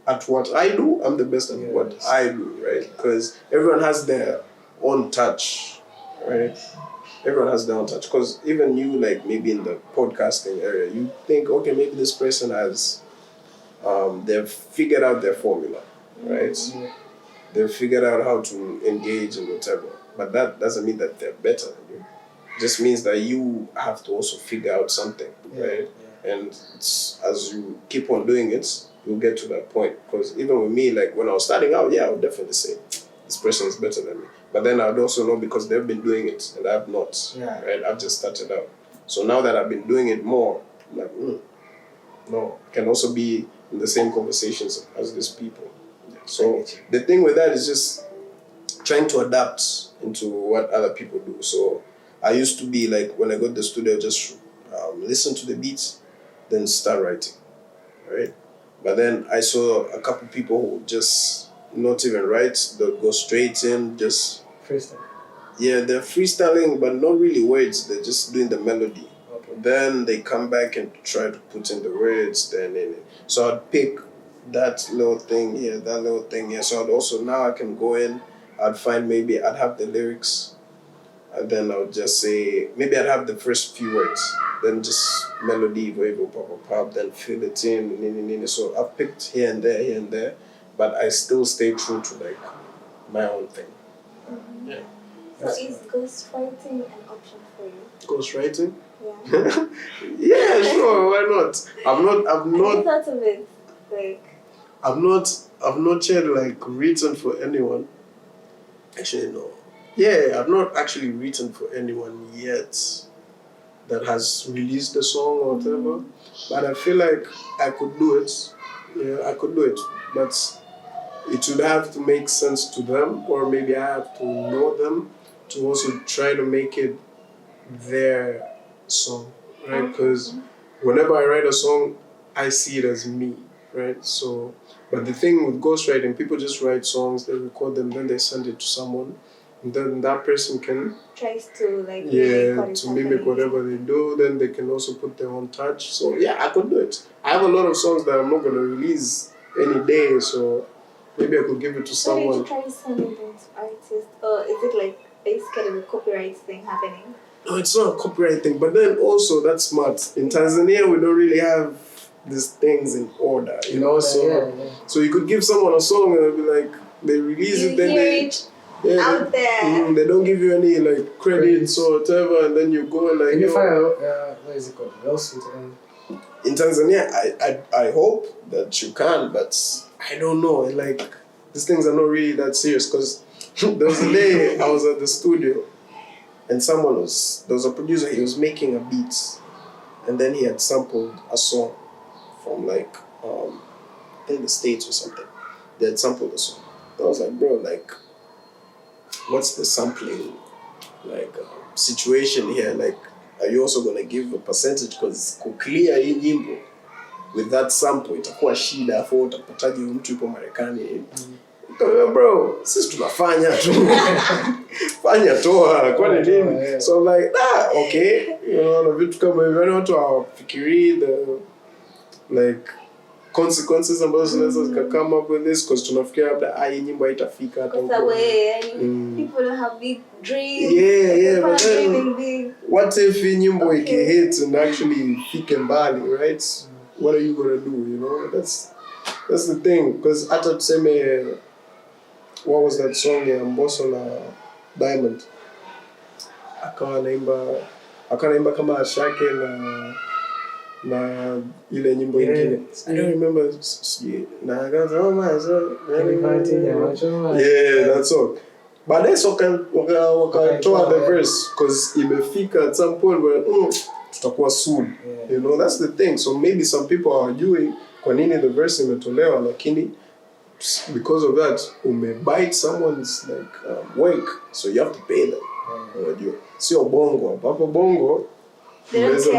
at what I do, I'm the best at what I do, right? Because everyone has their own touch, right? Everyone has their own touch. Because even you, like maybe in the podcasting area, you think, okay, maybe this person has, they've figured out their formula, right? They've figured out how to engage and whatever. But that doesn't mean that they're better than you. It just means that you have to also figure out something, right? And as you keep on doing it, you'll get to that point. Because even with me, like when I was starting out, I would definitely say, this person is better than me. But then I'd also know because they've been doing it and I've not, right? I've just started out. So now that I've been doing it more, I'm like, no, I can also be in the same conversations as these people. So the thing with that is just trying to adapt into what other people do. So I used to be like, when I go to the studio, just listen to the beats, then start writing, right? But then I saw a couple people who just not even write, they'll go straight in, just
freestyle.
Yeah, they're freestyling, but not really words. They're just doing the melody. Okay. Then they come back and try to put in the words. So I'd pick that little thing here, that little thing here. So I'd also, now I can go in, I'd find maybe I'd have the lyrics, and then I would just say, maybe I'd have the first few words, then just melody, wave, pop, then fill it in. So I've picked here and there, but I still stay true to like my own thing.
Mm-hmm.
Yeah.
So is ghostwriting an option for you?
Ghostwriting?
Yeah.
Yeah, sure, why not? I've not
Have you thought of it? Like,
I've not yet like written for anyone. Actually, no. Yeah, I've not actually written for anyone yet that has released a song or whatever. But I feel like I could do it. Yeah, I could do it. But it would have to make sense to them, or maybe I have to know them to also try to make it their song, right? Because whenever I write a song, I see it as me, right? So, but the thing with ghostwriting, people just write songs, they record them, then they send it to someone, and then that person can
tries to like
mimic whatever they do. Then they can also put their own touch. So yeah, I could do it. I have a lot of songs that I'm not gonna release any day, so maybe I could give it to someone.
So did you try sending them to artists, or is it like, are you scared of a copyright thing happening?
No, it's not a copyright thing, but then also that's smart. In Tanzania, we don't really have these things in order, you know. So you could give someone a song and they'll be like, they release it, then they
out there.
They don't give you any like credits or whatever, and then you go like.
Can you find what is it called? Lawsuit and.
In Tanzania, I hope that you can, but I don't know. Like, these things are not really that serious, because there was a day I was at the studio and there was a producer, he was making a beat, and then he had sampled a song from like, I think the States or something. They had sampled a song. I was like, bro, like, what's the sampling like situation here? Like, are you also gonna give a percentage? Because clear hii nyimbo with that sample itakuwa shida, afu utapataje mtu yupo Marekani? Bro, sisi tunafanya tu. Fanya toa, kwani nini? So I'm like, okay. You know, na vitu kama hivyo, yani watu hawafikirii the like consequences ambazo zinaweza zikakama up with this, because tunafikiria labda hii nyimbo haitafika hata huko.
People don't have big dreams.
Yeah, but then what if hii nyimbo ikihit and actually ifike mbali, right? What are you gonna do, you know? That's the thing, because hata tuseme, what was that song ya Mbosso na Diamond? Akawa naimba Akanaimba kama Shake na ile nyimbo ingine. I don't remember. Yeah, that's all. But that's wakatoa the verse because imefika at some point where tutakuwa soon. You know, that's the thing. So maybe some people are doing kwa nini the verse imetolewa, lakini because of that umebite someone's like work, so you have to pay them. Unajua sio bongo hapo bongo unaweza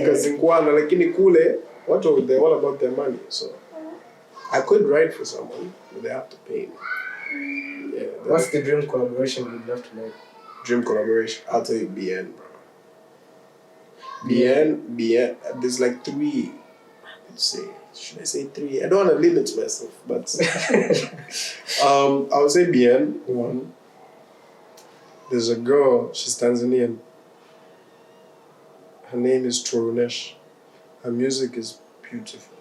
mkazingwana, lakini kule watu they all about their money. So I could write for someone, but they have to pay me. Yeah.
What's the dream collaboration you'd love to make?
Dream collaboration? I'll tell you BN, bro. BN. There's like 3. Should I say 3? I don't want to limit myself, but I would say BN 1. There's a girl. She's Tanzanian. Her name is Turunesh. Her music is beautiful.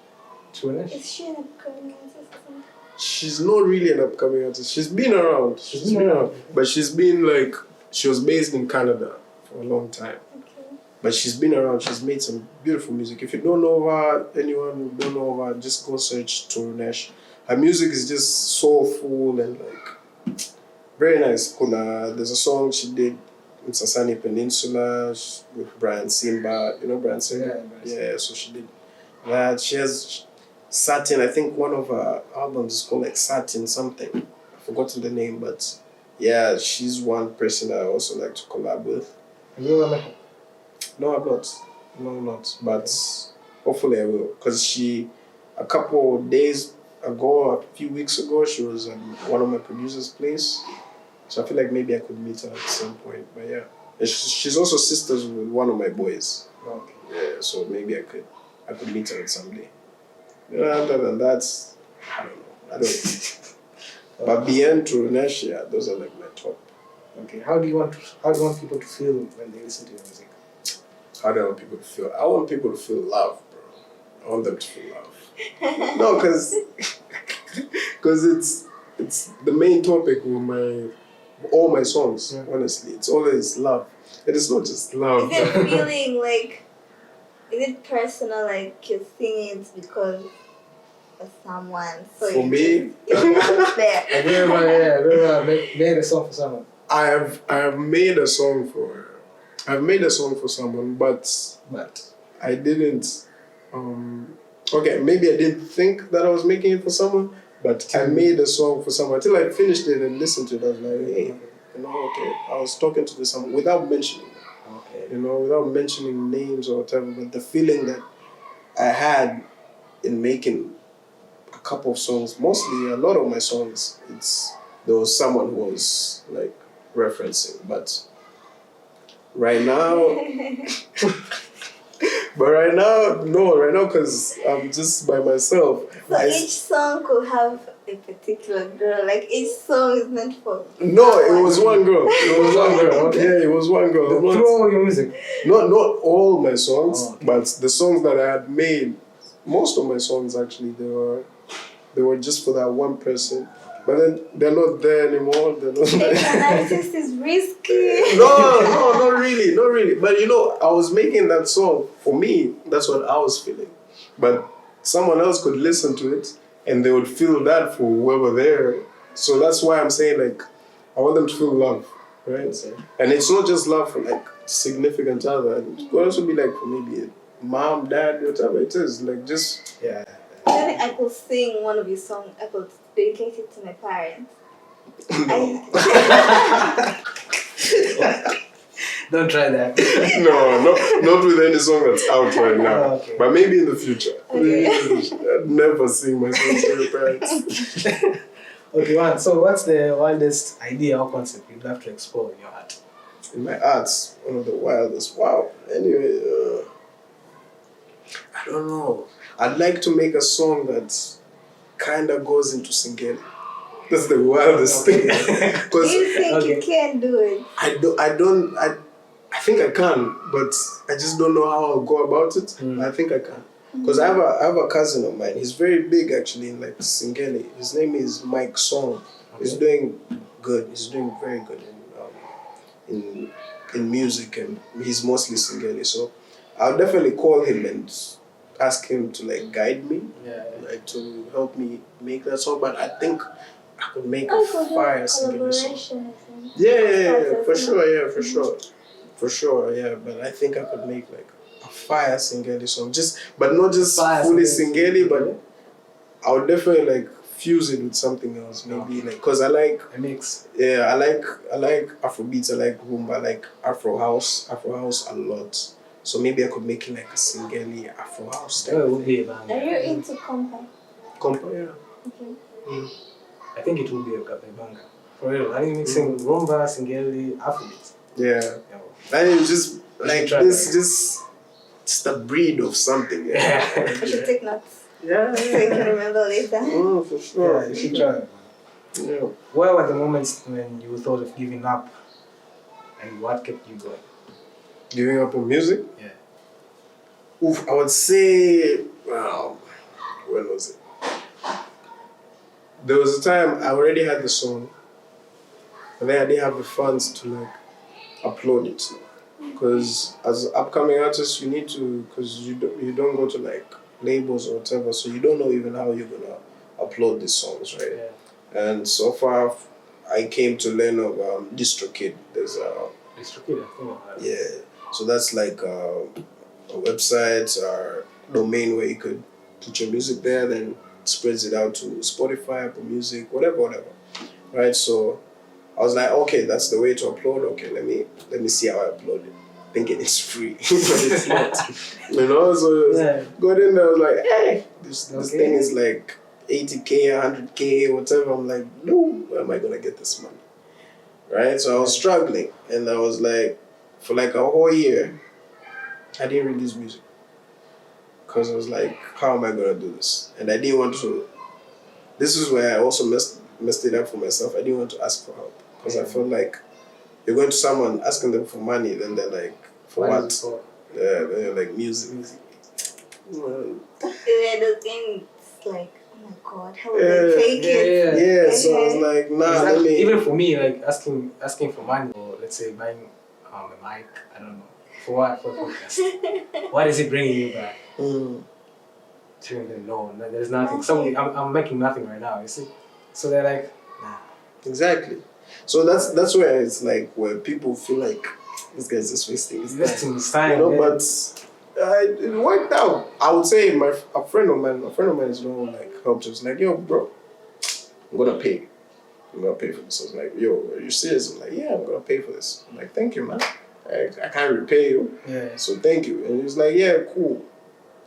Turunesh?
Is she an upcoming artist?
She's not really an upcoming artist. She's been around. She's been around. But she's been like, she was based in Canada for a long time.
Okay.
But she's been around. She's made some beautiful music. If you don't know her, anyone who don't know her, just go search Turunesh. Her music is just soulful and like very nice. There's a song she did in Sasani Peninsula with Brian Simba. You know Brian Simba? Yeah, so she did that. She has Satin, I think one of her albums is called like Satin something. I've forgotten the name, but yeah, she's one person I also like to collab with.
Have you ever met her?
No, I'm not. No, I'm not. But hopefully I will. Because a couple of days ago, a few weeks ago, she was at one of my producers' place. So I feel like maybe I could meet her at some point. But yeah. And she's also sisters with one of my boys.
Okay.
Yeah, so maybe I could meet her someday. Other than that, I don't know. But beyond Turunesh, yeah, those are like my top.
Okay. How do you want people to feel when they listen to your music?
How do I want people to feel? I want people to feel love, bro. I want them to feel love. No, because it's the main topic of all my songs. Yeah. Honestly, it's always love. And it's not just love.
Is it feeling like? Is it personal? Like you're singing it because of someone? So
for me,
there.
Have you ever made a song for someone?
I have made a song for. I've made a song for someone, but I didn't. Okay, maybe I didn't think that I was making it for someone, but I made a song for someone. Until I finished it and listened to it, I was like, hey, okay. I was talking to this someone without mentioning it. Okay. Without mentioning names or whatever, but the feeling that I had in making a couple of songs, mostly a lot of my songs, there was someone who was like referencing, but right now, no, because I'm just by myself.
So each song could have a particular girl. Like each song is meant for.
No, it was one girl. Okay. Yeah, it was one girl.
Through all your music.
Not all my songs, but the songs that I had made. Most of my songs actually they were just for that one person. But then they're not there anymore. They're not there.
An artist is risky.
No, not really. But I was making that song for me. That's what I was feeling. But someone else could listen to it and they would feel that for whoever there. So that's why I'm saying like I want them to feel love, right? And it's not just love for like significant other. It could also be like for maybe a mom, dad, whatever it is. Like just
yeah.
Maybe I could sing one of your songs. I could dedicate it to my parents.
Don't try that.
No, not with any song that's out right now.
Oh, okay.
But maybe in the future.
Okay.
I'd never sing my songs to your parents.
Okay, man. So what's the wildest idea or concept you'd love to explore in your art?
In my arts, one of the wildest. Wow. Anyway, I don't know. I'd like to make a song that kind of goes into Singeli. That's the wildest thing.
Do you think you can do it?
I think I can, but I just don't know how I'll go about it. I think I can. Because I have a cousin of mine. He's very big actually in like Singeli. His name is Mike Song. Okay. He's doing good. He's doing very good in in music, and he's mostly Singeli. So I'll definitely call him and ask him to like guide me, like to help me make that song. But I think I could make a fire Singeli song. Yeah, for sure, for sure, yeah. But I think I could make like a fire Singeli song, but not just fully Singeli, but I would definitely like fuse it with something else, maybe like, cause I like
a mix.
Yeah, I like Afrobeats, I like rumba, I like Afro house a lot. So maybe I could make it like a Singeli Afro house type.
It would be a band.
Are you into compa?
Compa, yeah.
Okay.
I think it would be a banger. For real, I think mixing rumba, Singeli, Afrobeat.
Yeah. I mean, just like this, just a breed of something. Yeah.
You should take notes.
Yeah.
So you can remember later.
Oh, for sure.
Yeah, you should try.
Yeah.
Where were the moments when you thought of giving up, and what kept you going?
Giving up on music?
Yeah.
Oof, I would say, when was it? There was a time I already had the song, and then I didn't have the funds to like upload it. Because as an upcoming artist, you need to, because you don't go to like labels or whatever, so you don't know even how you're gonna upload these songs, right?
Yeah.
And so far, I came to learn of DistroKid. There's
DistroKid, I think.
yeah. So that's like a website or domain where you could put your music there, then it spreads it out to Spotify, Apple Music, whatever. Right? So I was like, okay, that's the way to upload. Okay, let me see how I upload it. Thinking it's free, but it's not. You know, so got in there, I was like, hey, this thing is like 80K, 100K, whatever. I'm like, no, where am I gonna get this money? Right? So I was struggling, and I was like, for like a whole year, I didn't release music. Because I was like, how am I gonna do this? And I didn't want to. This is where I also messed it up for myself. I didn't want to ask for help. Because I felt like you're going to someone asking them for money, then they're like, for what? Yeah, then you're like, music. Well,
Yeah, the thing is like, oh my god, how will they fake it?
Yeah, so I was like, nah, let me.
Even for me, like asking for money, or let's say buying a mic, I don't know. For what? For podcast. What is it bringing you back? No, there's nothing. I'm making nothing right now, you see? So they're like, nah.
Exactly. So that's where it's like where people feel like this guy's just wasting his time. You know, but it worked out. I would say a friend of mine is the one who like helped us. Like, yo, bro, I'm gonna pay for this. I was like, yo, are you serious? I'm like, yeah, I'm gonna pay for this. I'm like, thank you, man. I can't repay you.
Yeah.
So thank you. And he was like, yeah, cool.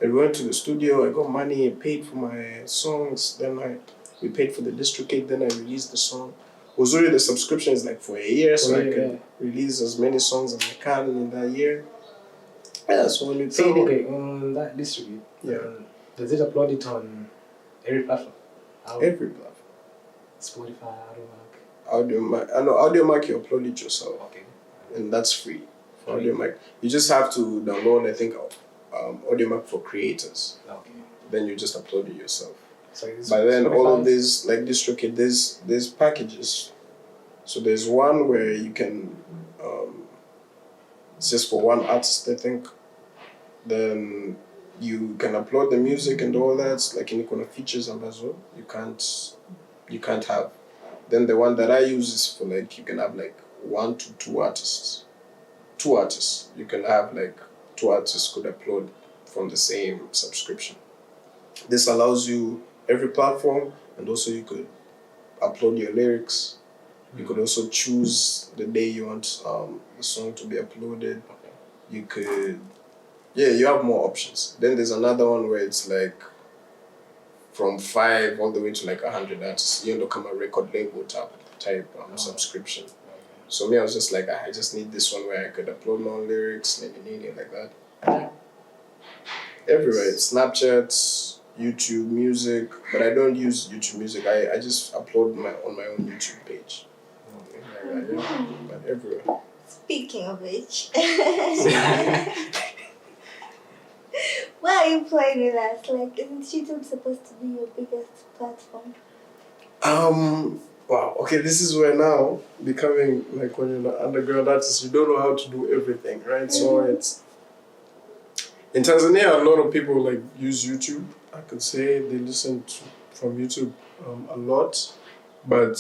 And we went to the studio, I got money, paid for my songs, then we paid for the DistroKid, then I released the song. Usually the subscription is like for a year, so I can release as many songs as I can in that year. Yeah, so when we paid
on that DistroKid, does it upload it on every platform?
Every platform.
Spotify,
Audiomack, you upload it yourself.
Okay. And
that's free. For Audiomack. You just have to download, I think, Audiomack for creators.
Okay.
Then you just upload it yourself.
So
but then all of these, like DistroKid, there's packages. So there's one where you can, it's just for one artist, I think. Then you can upload the music and all that. It's like any kind of features and as well. You can't have. Then the one that I use is for like, you can have like 1 to 2 artists. 2 artists. You can have like 2 artists could upload from the same subscription. This allows you every platform, and also you could upload your lyrics. You could also choose the day you want the song to be uploaded. You could, you have more options. Then there's another one where it's like from 5 all the way to like 100 artists. You end up come a record label type subscription. So me, I was just like, I just need this one where I could upload my own lyrics, like that. Everywhere, Snapchat, YouTube Music, but I don't use YouTube Music. I just upload on my own YouTube page. But everywhere.
Speaking of which, why are you playing with us? Like, isn't YouTube supposed to be your biggest platform?
Wow. Okay, this is where now becoming like when you're an underground artist, you don't know how to do everything, right? So it's in Tanzania, a lot of people like use YouTube. I could say they listen to, from YouTube a lot, but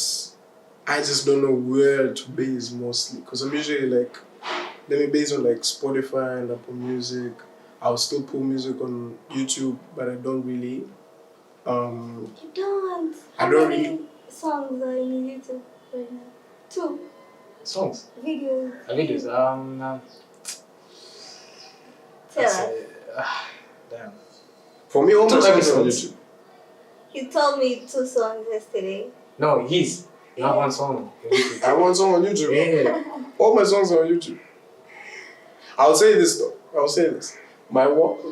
I just don't know where to base mostly because I'm usually like let me base on like Spotify and Apple Music. I'll still pull music on YouTube, but I don't really.
You don't.
I
How
don't
many
really.
songs are in YouTube right now? 2
Songs.
videos.
Videos.
Tell
Let's
us.
say, damn.
For me, all my
Two
songs are on
episodes.
YouTube.
You told me 2 songs yesterday.
No, he's not one song.
I have one song on YouTube.
Yeah.
All my songs are on YouTube. I'll say this though. I'll say this.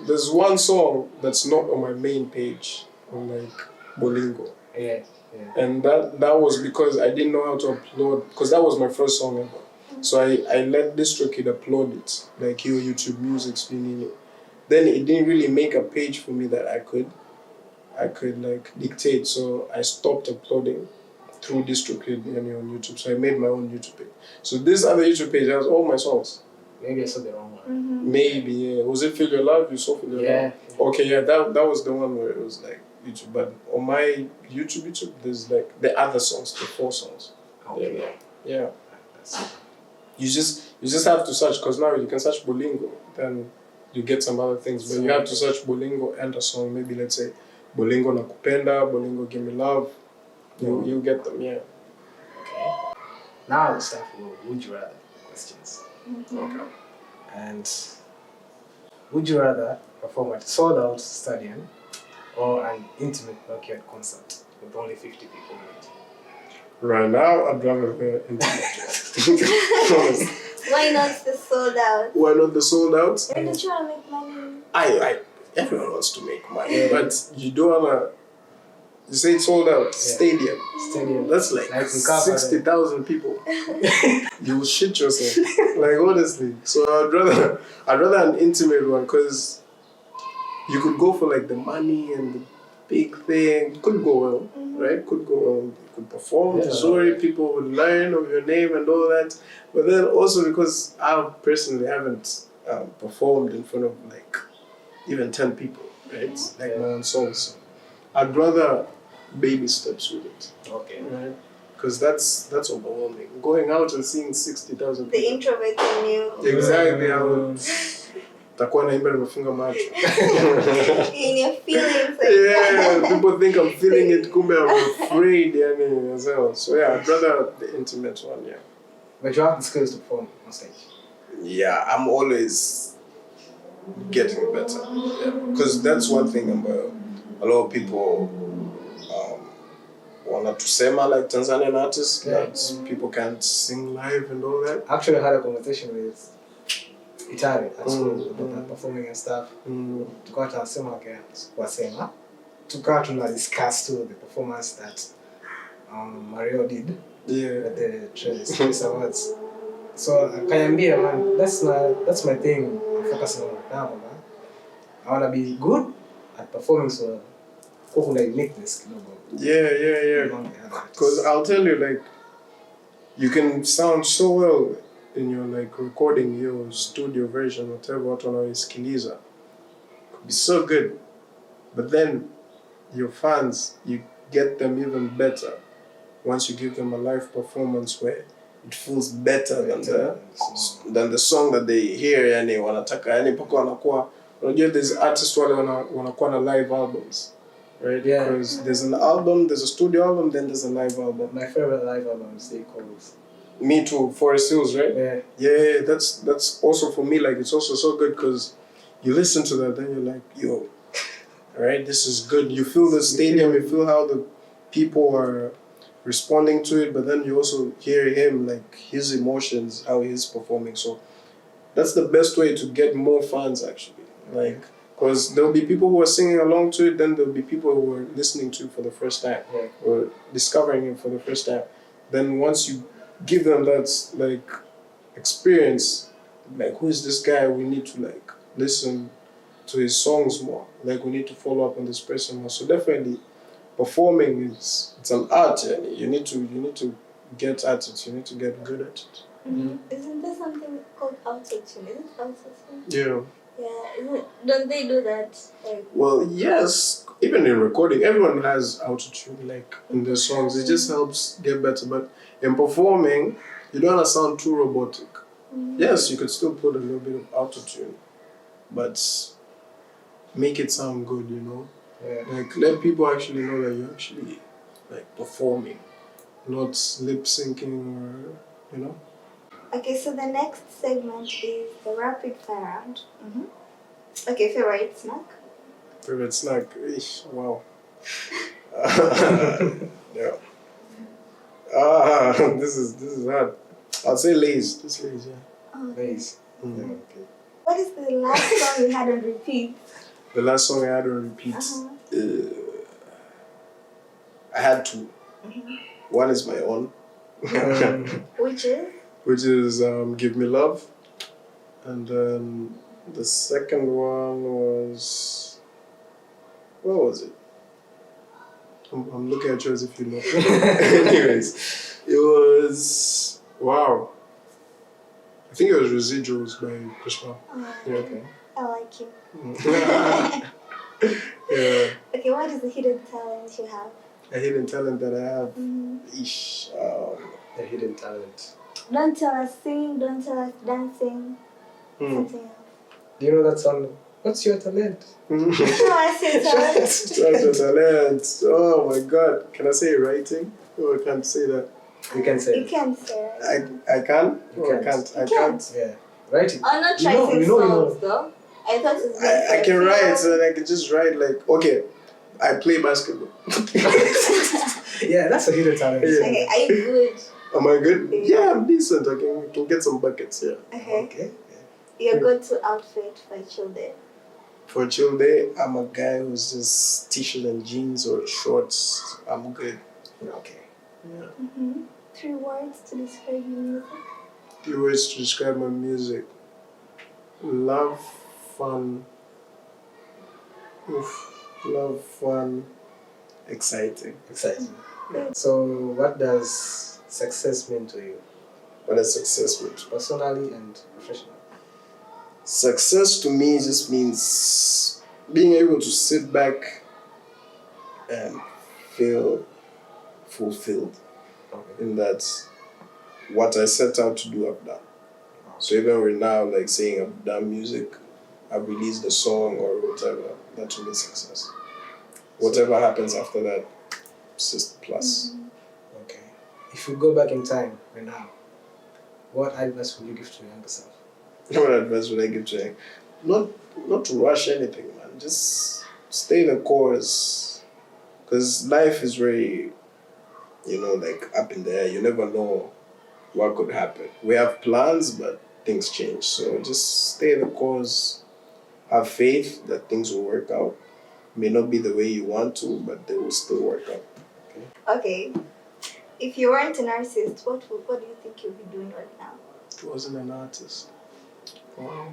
There's one song that's not on my main page on like Bolingo,
Yeah.
and that was because I didn't know how to upload because that was my first song ever. So I let DistroKid upload it like your YouTube Music streaming it. Then it didn't really make a page for me that I could like dictate. So I stopped uploading through DistroKid on YouTube. So I made my own YouTube page. So this other YouTube page has all my songs.
Maybe I saw the wrong one.
Mm-hmm.
Maybe, yeah. Was it Feel Your Love? You saw Feel Your Love? Okay, yeah, that was the one where it was like YouTube. But on my YouTube, there's like the other songs, the 4 songs.
Okay.
Yeah.
That's,
You just have to search because now you can search Bolingo, then you get some other things. But you have to search Bolingo and a song. Maybe let's say Bolingo Nakupenda, Bolingo Give Me Love. You get them, yeah.
okay. Now it's time for Would You Rather questions.
Mm-hmm.
Okay.
And would you rather perform at a sold out stadium or an intimate backyard concert with only 50 people in it?
Right now, I'd rather the internet. Honest.
Why not the sold out?
Why not the sold out?
You're just trying to make money.
Everyone wants to make money, but you don't wanna. You say it's sold out stadium. That's like 60,000 people. You will shit yourself. Like honestly. So I'd rather an intimate one because you could go for like the money and the big thing. Could go well, right? Could go well. You could perform the story. People would learn of your name and all that. But then also because I personally haven't performed in front of like even 10 people, right? Like my own songs. I'd rather baby steps with it.
Okay.
Right? Because that's overwhelming. Going out and seeing 60,000 people.
The introvert in you.
Exactly. I would. Takuwa naimba nimefunga macho.
In your feelings. Like
Yeah, people think I'm feeling it. Kumbe I'm afraid. Yani, as well. So yeah, I'd rather the intimate one. Yeah.
But you have the skills to perform on stage.
Yeah, I'm always getting better. Yeah. Because that's one thing about a lot of people. Wanatusema like Tanzanian artists that people can't sing live and all that.
Actually, I had a conversation with Itari at school about performing and stuff. Tukawa tunasema wasema tukawa tuna discuss too the performance that Mario did at the Trace Awards. So akaniambia, man, that's my thing. I'm focusing on right now, man. I wanna be good at performing, so kuna uniqueness kidogo.
Yeah. Because I'll tell you, like, you can sound so well in your like recording, your studio version, whatever, watu wanaoisikiliza. Could be so good. But then your fans, you get them even better once you give them a live performance where it feels better than the song that they hear. Yani wanataka, yani paka wanakuwa, unajua there's artists wale wanakuwa na live albums. Right?
Yeah.
Because there's an album, there's a studio album, then there's a live album.
My favorite live album is They Calls.
Me too, Forest Hills, right?
Yeah.
Yeah, that's also for me, like, it's also so good because you listen to that, then you're like, yo, right, this is good. You feel the stadium, you feel how the people are responding to it, but then you also hear him, like, his emotions, how he's performing. So that's the best way to get more fans, actually. Like, because there'll be people who are singing along to it, then there'll be people who are listening to it for the first time, or discovering it for the first time. Then once you give them that like experience, like, who is this guy? We need to like listen to his songs more. Like, we need to follow up on this person more. So definitely performing it's an art, and you need to get at it. You need to get good at it.
Isn't there something called auto-tune? Is it auto-tune?
Yeah.
Yeah, don't they do that? Like,
Well, yes. Even in recording, everyone has autotune like in their songs. It just helps get better. But in performing, you don't want to sound too robotic. Yes, you could still put a little bit of autotune, but make it sound good.
Yeah.
Like let people actually know that you're actually like performing, not lip syncing or.
okay, so the next segment is the rapid fire round. Okay, favorite snack?
Favorite snack? Eesh, wow. Yeah. This is hard. I'll say Lay's. Just Lay's, yeah.
Oh,
Nice.
Mm.
Yeah, okay.
what is the last song you had on repeat?
The last song I had on repeat. I had two. One is my own,
Which is?
which is "Give Me Love," and then the second one was, what was it? I'm looking at you as if you know. Anyways, it was wow. I think it was "Residuals" by Krishna.
Oh,
Yeah, okay.
I like you.
Yeah.
Okay, what is the hidden talent you have?
A hidden talent that I have.
Mm-hmm.
The hidden talent.
Don't tell us singing, don't tell us dancing. Something else.
Do you know that song? What's your talent?
No, I said talent.
What's your talent? Oh my God! Can I say writing? Oh, I can't say that.
You can say
You
it.
can say it.
I can.
You
Oh, I
can't.
can't. I
You
can't.
Yeah. Write it.
I'm not trying songs though. I thought it was
I can write, and I can just write like okay. I play basketball.
Yeah, that's a hidden talent.
Yeah.
Okay, are you good?
Am I good? Yeah, I'm decent. I can get some buckets. Yeah.
Okay.
Okay.
Your go-to outfit for a chill day?
For a chill day, I'm a guy who's just t-shirt and jeans or shorts. I'm good.
Okay.
Yeah.
3 words to describe your music?
3 words to describe my music. Love, fun. Love, fun, exciting.
Exciting. So, what does success mean to you?
What does success mean?
Personally and professionally?
Success to me just means being able to sit back and feel fulfilled
Okay.
in that what I set out to do, I've done. So even right now, like saying I've done music, I've released a song or whatever, that to me is success. Whatever happens after that, it's just plus.
Okay. If you go back in time right now, what advice would you give to your younger self?
What advice would I give to him? Not to rush anything, man. Just stay the course. Because life is very, like up in the air. You never know what could happen. We have plans, but things change. So just stay the course. Have faith that things will work out. May not be the way you want to, but they will still work out.
Okay. If you weren't an artist, what do you think you'll be doing right now?
I wasn't an artist. Wow.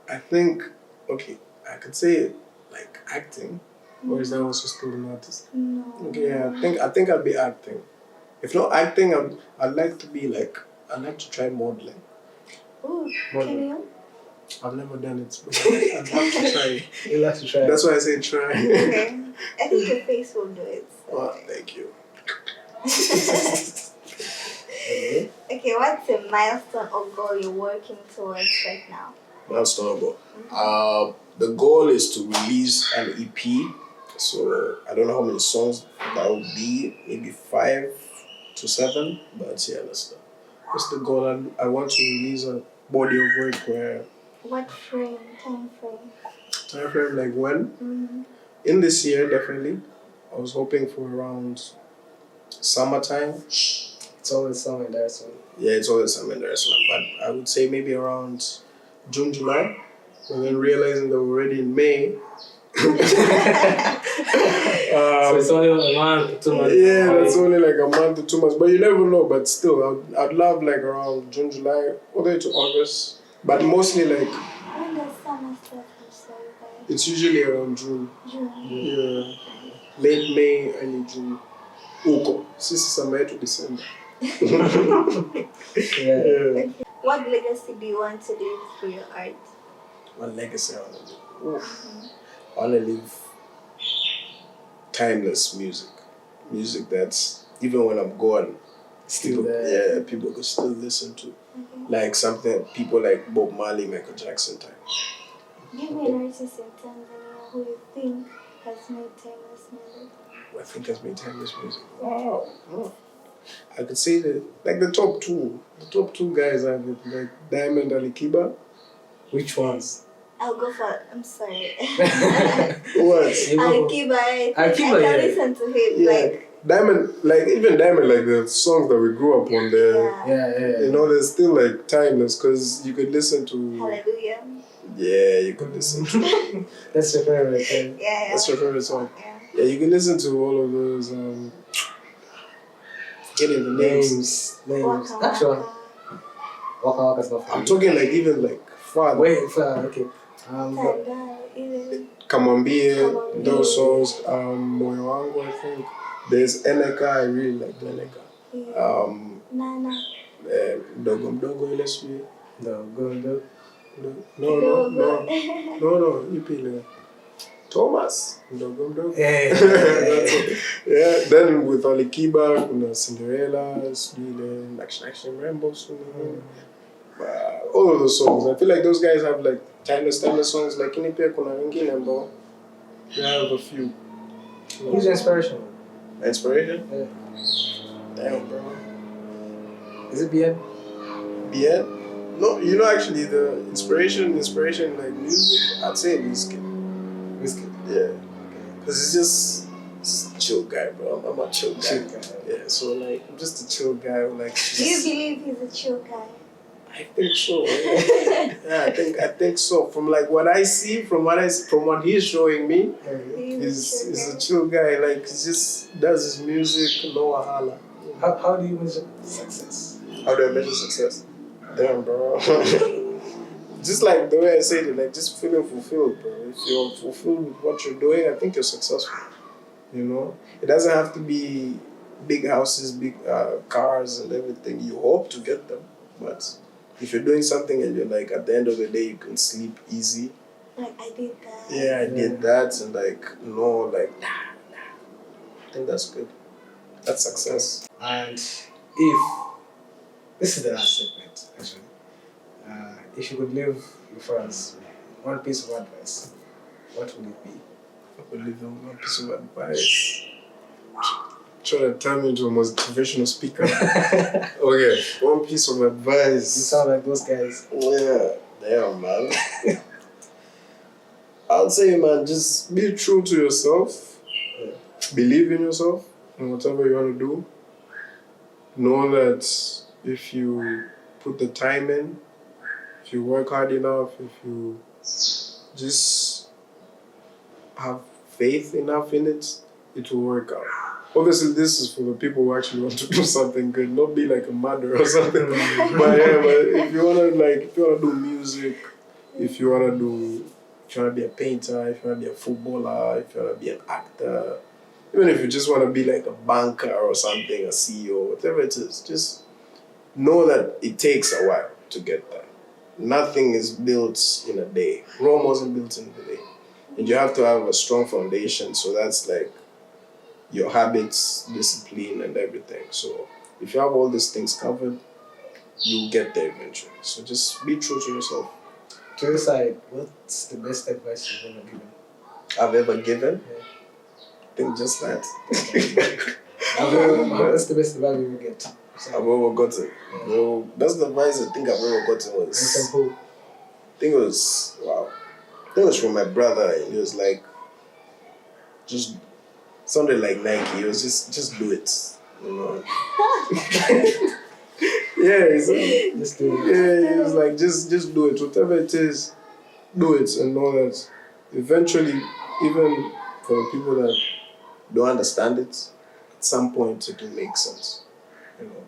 I think, okay, I could say like acting, or is that also still an artist?
No.
Okay, yeah, I think I'd be acting. If not acting, I'd like to be like, I'd like to try modeling.
Ooh, can you?
I've never done it, but I'd love to try.
You'll have to try.
That's why I say try.
Okay. I think your face will do it. So.
Well, thank you.
Okay.
Okay, what's a milestone or goal you're working towards right now?
Milestone goal. The goal is to release an EP. So I don't know how many songs that would be. Maybe 5 to 7. But yeah, that's the goal. I want to release a body of work where.
What time frame?
Time frame like when? In this year, definitely. I was hoping for around summertime.
It's always summer in there, so.
Yeah, it's always summer in there, but I would say maybe around June, July. And then realizing that we're already in May.
So it's only a month, 2 months.
Yeah, that's only like a month to 2 months. But you never know. But still, I'd love like around June, July, all the way to August. But mostly like.
When does summer start? I'm sorry, guys.
It's usually around June. Yeah. Late May, early June. Uko. Sisi sama yetu December.
Yeah.
What legacy do you want to leave through your art?
What legacy I want to leave? I want to leave timeless music. Music that's, even when I'm gone,
Still
people,
there.
people could still listen to. Like something people like Bob Marley, Michael Jackson type.
Give me an artist in Tanzania who you think has made timeless music.
Who I think has made timeless music. Wow. I could say that, like the top two guys are like Diamond and Alikiba.
Which ones?
I'll go for, I'm sorry.
What?
Alikiba, I can
yeah.
listen to him.
Yeah.
Like,
Diamond, even Diamond, like the songs that we grew up on there.
Yeah.
You know, they're still like timeless because you could listen to.
Hallelujah.
Yeah, you could listen to.
That's your favorite.
Yeah.
That's your favorite song.
Yeah.
Yeah, you can listen to all of those. Getting the names.
Names.
Waka
Actually,
Waka.
Waka's not
I'm talking like even like Father.
Wait, okay.
Tanda, even.
Kamambie, those songs. Moyo Wangu, I think. There's Eneka, I really like Eneka.
Yeah. Nana.
Mdogo Mdogo ile sijui.
No.
No, ipi ile. Thomas, Mdogo Mdogo.
Yeah.
That's it. Yeah, then with Alikiba, kuna Cinderella, sijui ile Action Rainbow, all of those songs. I feel like those guys have like timeless songs. Like ini pia kuna wengine ambao they have a few.
Who's your inspiration?
Inspiration?
Yeah.
Damn, bro.
Is it Bien?
Bien? No, you know, actually the inspiration like music, I'd say Wizkid. Yeah. Because it's just a chill guy, bro. I'm a chill guy. Yeah, so like I'm just a chill guy who like.
Do you believe he's a chill guy?
I think so. Yeah, I think so. From like what I see, from what he's showing me, he's a chill guy. Like he just does his music, no wahala.
How do you measure success?
How do I measure success? Damn, bro. Just like the way I said it, like just feeling fulfilled, bro. If you're fulfilled with what you're doing, I think you're successful. You know, it doesn't have to be big houses, big cars, and everything. You hope to get them, but if you're doing something and you're like, at the end of the day, you can sleep easy.
Like, I did that.
Yeah, I did that, and like, no, like, nah. I think that's good. That's success.
And if this is the last segment, actually, if you could leave your friends one piece of advice, what would it be?
I would leave them one piece of advice. Trying to turn me into a motivational speaker. Okay, one piece of advice.
You sound like those guys.
Yeah, damn, man. I'd say, man, just be true to yourself.
Yeah.
Believe in yourself and whatever you want to do. Know that if you put the time in, if you work hard enough, if you just have faith enough in it, it will work out. Obviously, this is for the people who actually want to do something good, not be like a murderer or something. But if you wanna do music, if you wanna be a painter, if you wanna be a footballer, if you wanna be an actor, even if you just wanna be like a banker or something, a CEO, whatever it is, just know that it takes a while to get there. Nothing is built in a day. Rome wasn't built in a day. And you have to have a strong foundation, so that's like your habits, discipline, and everything. So if you have all these things covered, you'll get there eventually. So just be true to yourself.
To your side, what's the best advice you've ever given?
I've ever given?
Yeah.
I think just that.
What's the best advice you ever get?
I've ever gotten.
Yeah.
The best advice I think I've ever gotten was,
Who?
I think it was from my brother. And he was like, just sounded like Nike. He was just do it, you know. Yeah, he's like,
Just do it.
yeah, he was like, just do it. Whatever it is, do it, and know that eventually, even for the people that don't understand it, at some point it will make sense. You know,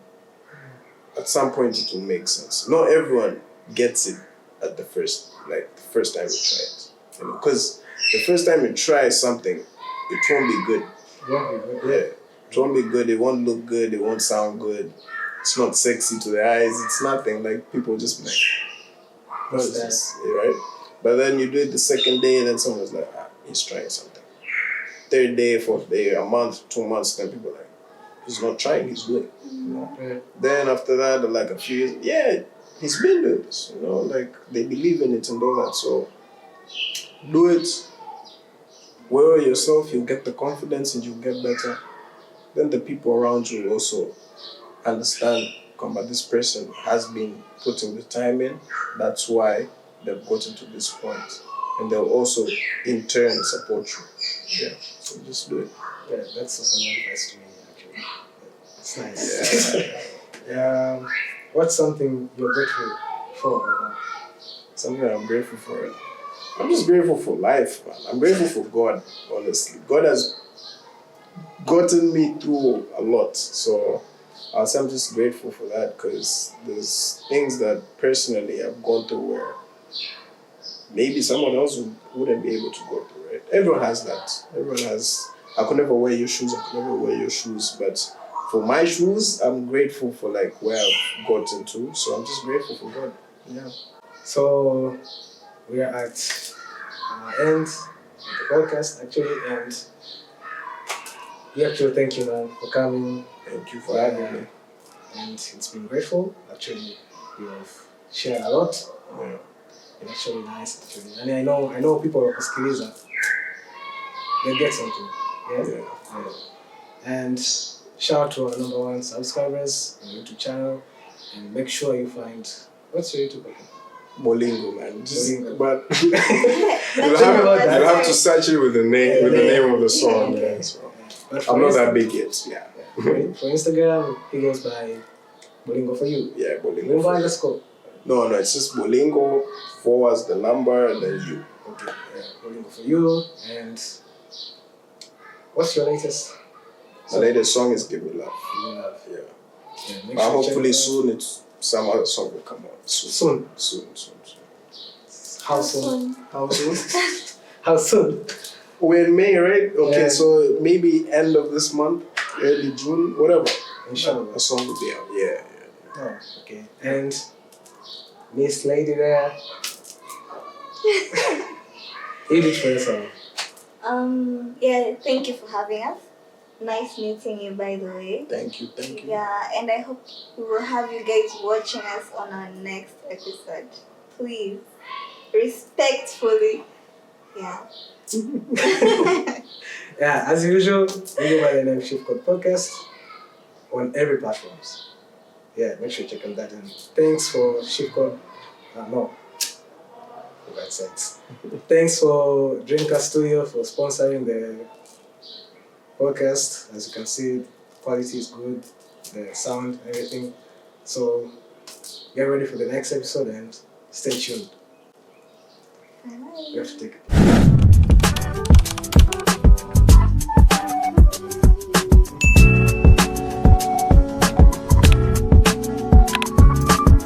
at some point it will make sense. Not everyone gets it at the first time you try it. You know, because the first time you try something, it won't be good. Yeah. It won't be good, it won't look good, it won't sound good. It's not sexy to the eyes, it's nothing. Like people just be like, what's this? Right? But then you do it the second day, and then someone's like, he's trying something. Third day, fourth day, a month, 2 months, then people are like, he's not trying, he's doing. You know?
Yeah.
Then after that, like a few years, yeah, he's been doing this. You know, like they believe in it and all that. So do it. Well yourself, you'll get the confidence and you'll get better. Then the people around you will also understand, come, but this person has been putting the time in. That's why they've gotten to this point. And they'll also, in turn, support you. Yeah, so just do it.
Yeah, that's also an advice to me, actually. It's nice. Yeah. What's something you're grateful for right now?
Something I'm grateful for. I'm just grateful for life, man. I'm grateful for God, honestly. God has gotten me through a lot. So I'll say I'm just grateful for that, because there's things that personally I've gone through where maybe someone else wouldn't be able to go through, right? Everyone has that. Everyone has. I could never wear your shoes. I could never wear your shoes. But for my shoes, I'm grateful for like where I've gotten to. So I'm just grateful for God. Yeah.
So we are at end of the podcast, actually, and we actually thank you, man, for coming.
Thank you for having me.
And it's been grateful. Actually, you have shared a lot.
Yeah.
It's actually nice, actually. And I know people wa kusikiliza, they get something. Yeah? Yeah. And shout out to our #1 subscribers on YouTube channel, and make sure you find, what's your YouTube account?
Bolingo, man.
Bolingo.
But
That's
you'll have to search it with the name of the song.
Yeah.
Yeah, so.
But for
I'm not that big yet. Yeah.
For Instagram, he goes by Bolingo for you.
Yeah, Bolingo.
Bolingo underscore.
No, it's just Bolingo, 4 as the number, and then you.
Okay, Bolingo for you. And what's your latest?
My latest song is Give Me Love.
You love.
Yeah.
Yeah, make
But
sure you
hopefully
check
soon some other song will come out. Soon.
How soon? How soon? How soon?
We're in May, right? Okay,
Yeah.
so maybe end of this month, early June, whatever.
Inshallah.
A song will be out. Yeah.
Oh, okay. And Miss Lady there. Eat it for yourself.
Yeah, thank you for having us. Nice meeting you, by the way.
Thank you.
Yeah, and I hope we will have you guys watching us on our next episode. Please, respectfully. Yeah.
Yeah, as usual, we go by the name Shift Code Podcast on every platforms. Yeah, make sure you check on that. And thanks for Shift Code. No. For God's sakes. Thanks for Drinker Studio for sponsoring the podcast. As you can see, quality is good, the sound, everything. So get ready for the next episode and stay tuned.
Bye.
We have to take it.